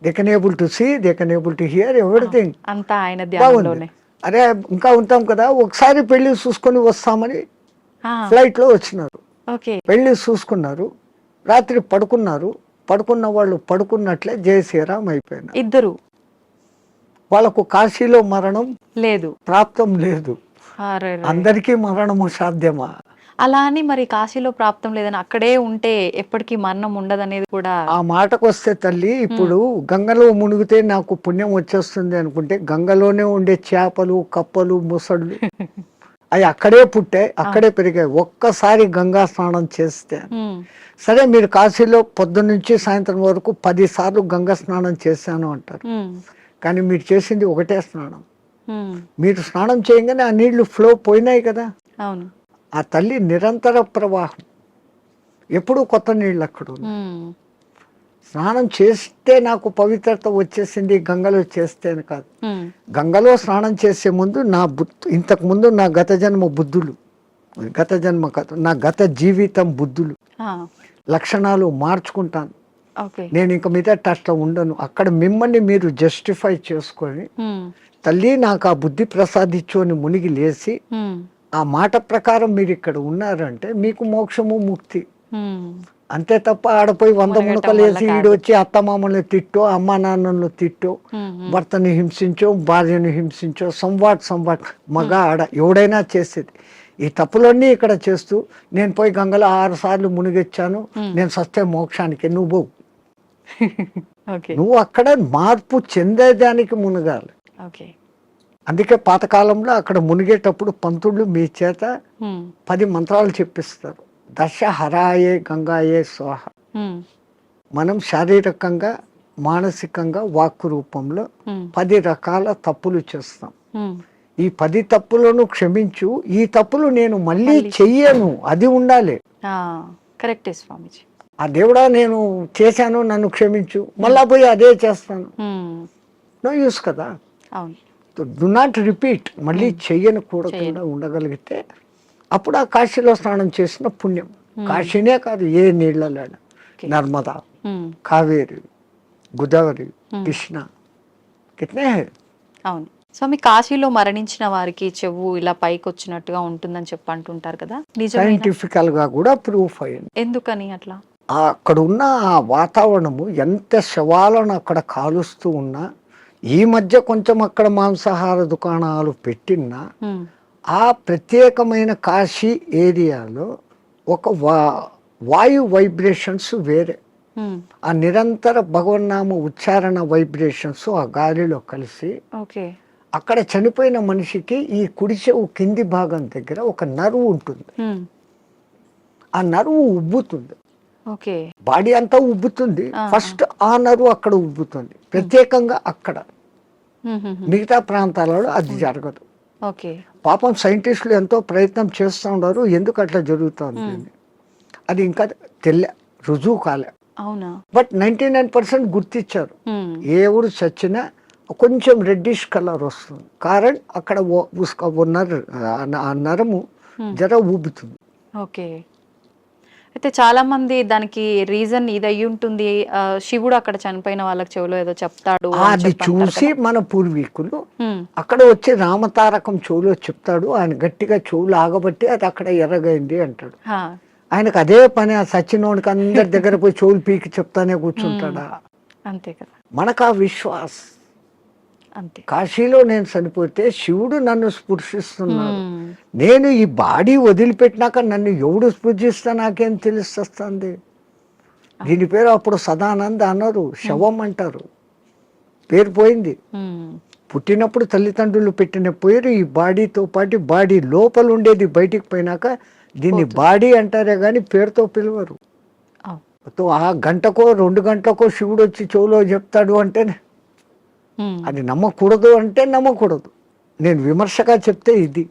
They can able to see, they can able to hear everything. అంతా ఆయన ధ్యానంలోనే. అరే ఇంకా ఉంటాం కదా, ఒకసారి పెళ్లి చూసుకొని వస్తామని ఫ్లైట్లో వచ్చినారు. పెళ్లి చూసుకున్నారు, రాత్రి పడుకున్నారు, పడుకున్న వాళ్ళు పడుకున్నట్లే జై శ్రీరామ్ అయిపోయినారు ఇద్దరు. వాళ్ళకు కాశీలో మరణం లేదు, ప్రాప్తం లేదు. అందరికీ మరణము సాధ్యమా? అలా అని మరి కాశీలో ప్రాప్తం లేదని అక్కడే ఉంటే ఎప్పటికీ మరణం ఉండదనేది కూడా. ఆ మాటకు వస్తే తల్లి, ఇప్పుడు గంగలో మునిగితే నాకు పుణ్యం వచ్చేస్తుంది అనుకుంటే, గంగలోనే ఉండే చేపలు, కప్పలు, ముసళ్ళు అవి అక్కడే పుట్టాయి, అక్కడే పెరిగాయి. ఒక్కసారి గంగా స్నానం చేస్తే, సరే మీరు కాశీలో పొద్దున్నుంచి సాయంత్రం వరకు 10 సార్లు గంగా స్నానం చేశాను అంటారు, కానీ మీరు చేసింది ఒకటే స్నానం. మీరు స్నానం చేయగానే ఆ నీళ్లు ఫ్లో పోయినాయి కదా. అవును. ఆ తల్లి నిరంతర ప్రవాహం, ఎప్పుడూ కొత్త నీళ్ళు అక్కడ. స్నానం చేస్తే నాకు పవిత్రత వచ్చేసింది గంగలో చేస్తేనే కాదు. గంగలో స్నానం చేసే ముందు నా ఇంతకు ముందు నా గత జన్మ బుద్ధులు, గత జన్మ కాదు, నా గత జీవితం బుద్ధులు, లక్షణాలు మార్చుకుంటాను. నేను ఇంక మీద అట్లా ఉండను. అక్కడ మిమ్మల్ని మీరు జస్టిఫై చేసుకొని, తల్లి నాకు ఆ బుద్ధి ప్రసాదించు అని మునిగి లేచి, ఆ మాట ప్రకారం మీరు ఇక్కడ ఉన్నారంటే మీకు మోక్షము ముక్తి. అంతే తప్ప ఆడపోయి 100 మునకలు వేసి ఈడొచ్చి అత్తమామల్ని తిట్టో, అమ్మా నాన్నను తిట్టో, భర్తని హింసించో, భార్యను హింసించో, సంవాట్ మగ ఆడ ఎవడైనా చేసేది ఈ తప్పులన్నీ ఇక్కడ చేస్తూ, నేను పోయి గంగలో 6 సార్లు మునిగొచ్చాను, నేను సస్తే మోక్షానికి, నువ్వు నువ్వు అక్కడ మార్పు చెందేదానికి మునగాలి. అందుకే పాతకాలంలో అక్కడ మునిగేటప్పుడు పంతుళ్ళు మీ చేత 10 మంత్రాలు చెప్పిస్తారు. దశ హరాయే గంగాయే స్వాహ. మనం శారీరకంగా, మానసికంగా, వాక్కు రూపంలో 10 రకాల తప్పులు చేస్తాం. ఈ 10 తప్పులను క్షమించు, ఈ తప్పులు నేను మళ్ళీ చెయ్యను, అది ఉండాలి. కరెక్టే స్వామిజీ. ఆ దేవుడా నేను చేశాను, నన్ను క్షమించు, మళ్ళా పోయి అదే చేస్తాను, నో యూస్ కదా. Do not repeat. మళ్ళీ చెయ్యను కూడా ఉండగలిగితే అప్పుడు ఆ కాశీలో స్నానం చేసిన పుణ్యం. కాశీనే కాదు, ఏ నీళ్ళలో, నర్మదా, కావేరి, గోదావరి, కృష్ణ, కిట్నే. అవును స్వామి, కాశీలో మరణించిన వారికి చెవు ఇలా పైకి వచ్చినట్టుగా ఉంటుందని చెప్పి అంటుంటారు కదా, సైంటిఫికల్ గా కూడా ప్రూఫ్ అయ్యింది. ఎందుకని అట్లా? అక్కడ ఉన్న ఆ వాతావరణము, ఎంత శవాలను అక్కడ కాలుస్తూ ఉన్నా, ఈ మధ్య కొంచెం అక్కడ మాంసాహార దుకాణాలు పెట్టినా, ఆ ప్రత్యేకమైన కాశీ ఏరియాలో ఒక వాయు వైబ్రేషన్స్ వేరే, ఆ నిరంతర భగవన్నామ ఉచ్చారణ వైబ్రేషన్స్ ఆ గాలిలో కలిసి, అక్కడ చనిపోయిన మనిషికి ఈ కుడి చెవు కింది భాగం దగ్గర ఒక నరువు ఉంటుంది. ఆ నరువు ఉబ్బుతుంది, బాడీ అంతా ఉబ్బుతుంది, ఫస్ట్ ఆ నరువు అక్కడ ఉబ్బుతుంది ప్రత్యేకంగా అక్కడ. మిగతా ప్రాంతాలలో అది జరగదు. పాపం సైంటిస్టులు ఎంతో ప్రయత్నం చేస్తూ ఉన్నారు, ఎందుకు అట్లా జరుగుతుంది అది ఇంకా రుజువు కాలే. బట్ 99% గుర్తించారు. ఏ ఊరు చచ్చినా కొంచెం రెడ్డిష్ కలర్ వస్తుంది, కారణం అక్కడ నరము జర ఊబుతుంది. అయితే చాలా మంది దానికి రీజన్ ఇది అయ్యి ఉంటుంది, శివుడు అక్కడ చనిపోయిన వాళ్ళకి చెవులో ఏదో చెప్తాడు అది చూసి మన పూర్వీకులు అక్కడ వచ్చి రామతారకం చెవులో చెప్తాడు, ఆయన గట్టిగా చెవులు ఆగబట్టి అది అక్కడ ఎర్రగైంది అంటాడు. ఆయనకు అదే పని, ఆ సచ్చినోడికి అందరి దగ్గర పోయి చెవులు పీకి చెప్తానే కూర్చుంటాడా? అంతే కదా, మనకు ఆ విశ్వాస్. కాశీలో నేను చనిపోతే శివుడు నన్ను స్పృశిస్తున్నాడు, నేను ఈ బాడీ వదిలిపెట్టినాక నన్ను ఎవడు స్పృశిస్తా నాకేం తెలుస్తుంది. దీని పేరు అప్పుడు సదానంద అన్నారు, శవం అంటారు, పేరు పోయింది. పుట్టినప్పుడు తల్లిదండ్రులు పెట్టిన పేరు ఈ బాడీతో పాటు బాడీ లోపల ఉండేది బయటికి పోయినాక దీన్ని బాడీ అంటారే కానీ పేరుతో పిలవరు. ఆ గంటకో 2 గంటలకో శివుడు వచ్చి చెవులో చెప్తాడు అంటే అది నమ్మకూడదు అంటే నమ్మకూడదు. నేను విమర్శగా చెప్తే ఇది.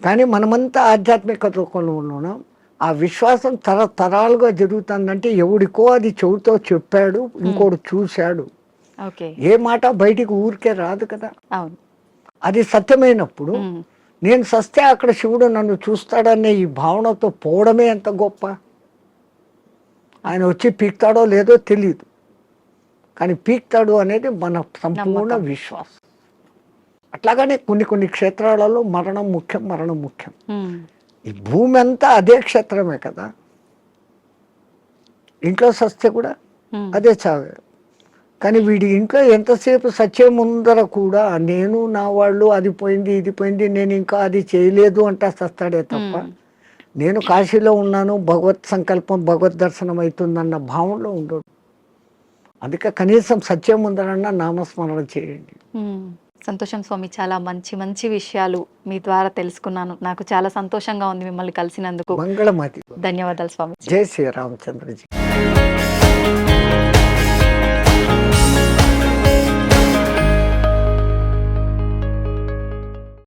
కానీ మనమంతా ఆధ్యాత్మిక లోకంలో ఉన్నాం, ఆ విశ్వాసం తరతరాలుగా జరుగుతుందంటే ఎవడికో అది చెవుతో చెప్పాడు, ఇంకోడు చూశాడు. ఓకే. ఏ మాట బయటికి ఊరికే రాదు కదా. అవును. అది సత్యమైనప్పుడు నేను సస్తే అక్కడ శివుడు నన్ను చూస్తాడనే ఈ భావనతో పోవడమే ఎంత గొప్ప. ఆయన వచ్చి పీక్తాడో లేదో తెలియదు, కానీ పీక్తాడు అనేది మన సంపూర్ణ విశ్వాసం. అట్లాగనే కొన్ని క్షేత్రాలలో మరణం ముఖ్యం. ఈ భూమి అంతా అదే క్షేత్రమే కదా. ఇంట్లో సస్తే కూడా అదే చావే. కానీ వీడి ఇంట్లో ఎంతసేపు సత్యం ముందర కూడా నేను నా వాళ్ళు అది పోయింది ఇది పోయింది నేను ఇంకా అది చేయలేదు అంటా సస్తాడే తప్ప నేను కాశీలో ఉన్నాను, భగవత్ సంకల్పం భగవద్ దర్శనం అవుతుందన్న భావనలో ఉండడు. అందుకే కనీసం సత్యం ముందరన్నా నామస్మరణ చేయండి. సంతోషం స్వామి, చాలా మంచి విషయాలు మీ ద్వారా తెలుసుకున్నాను. నాకు చాలా సంతోషంగా ఉంది మిమ్మల్ని కలిసినందుకు. మంగళమతి. ధన్యవాదాలు స్వామి. జై శ్రీరామచంద్రజీ.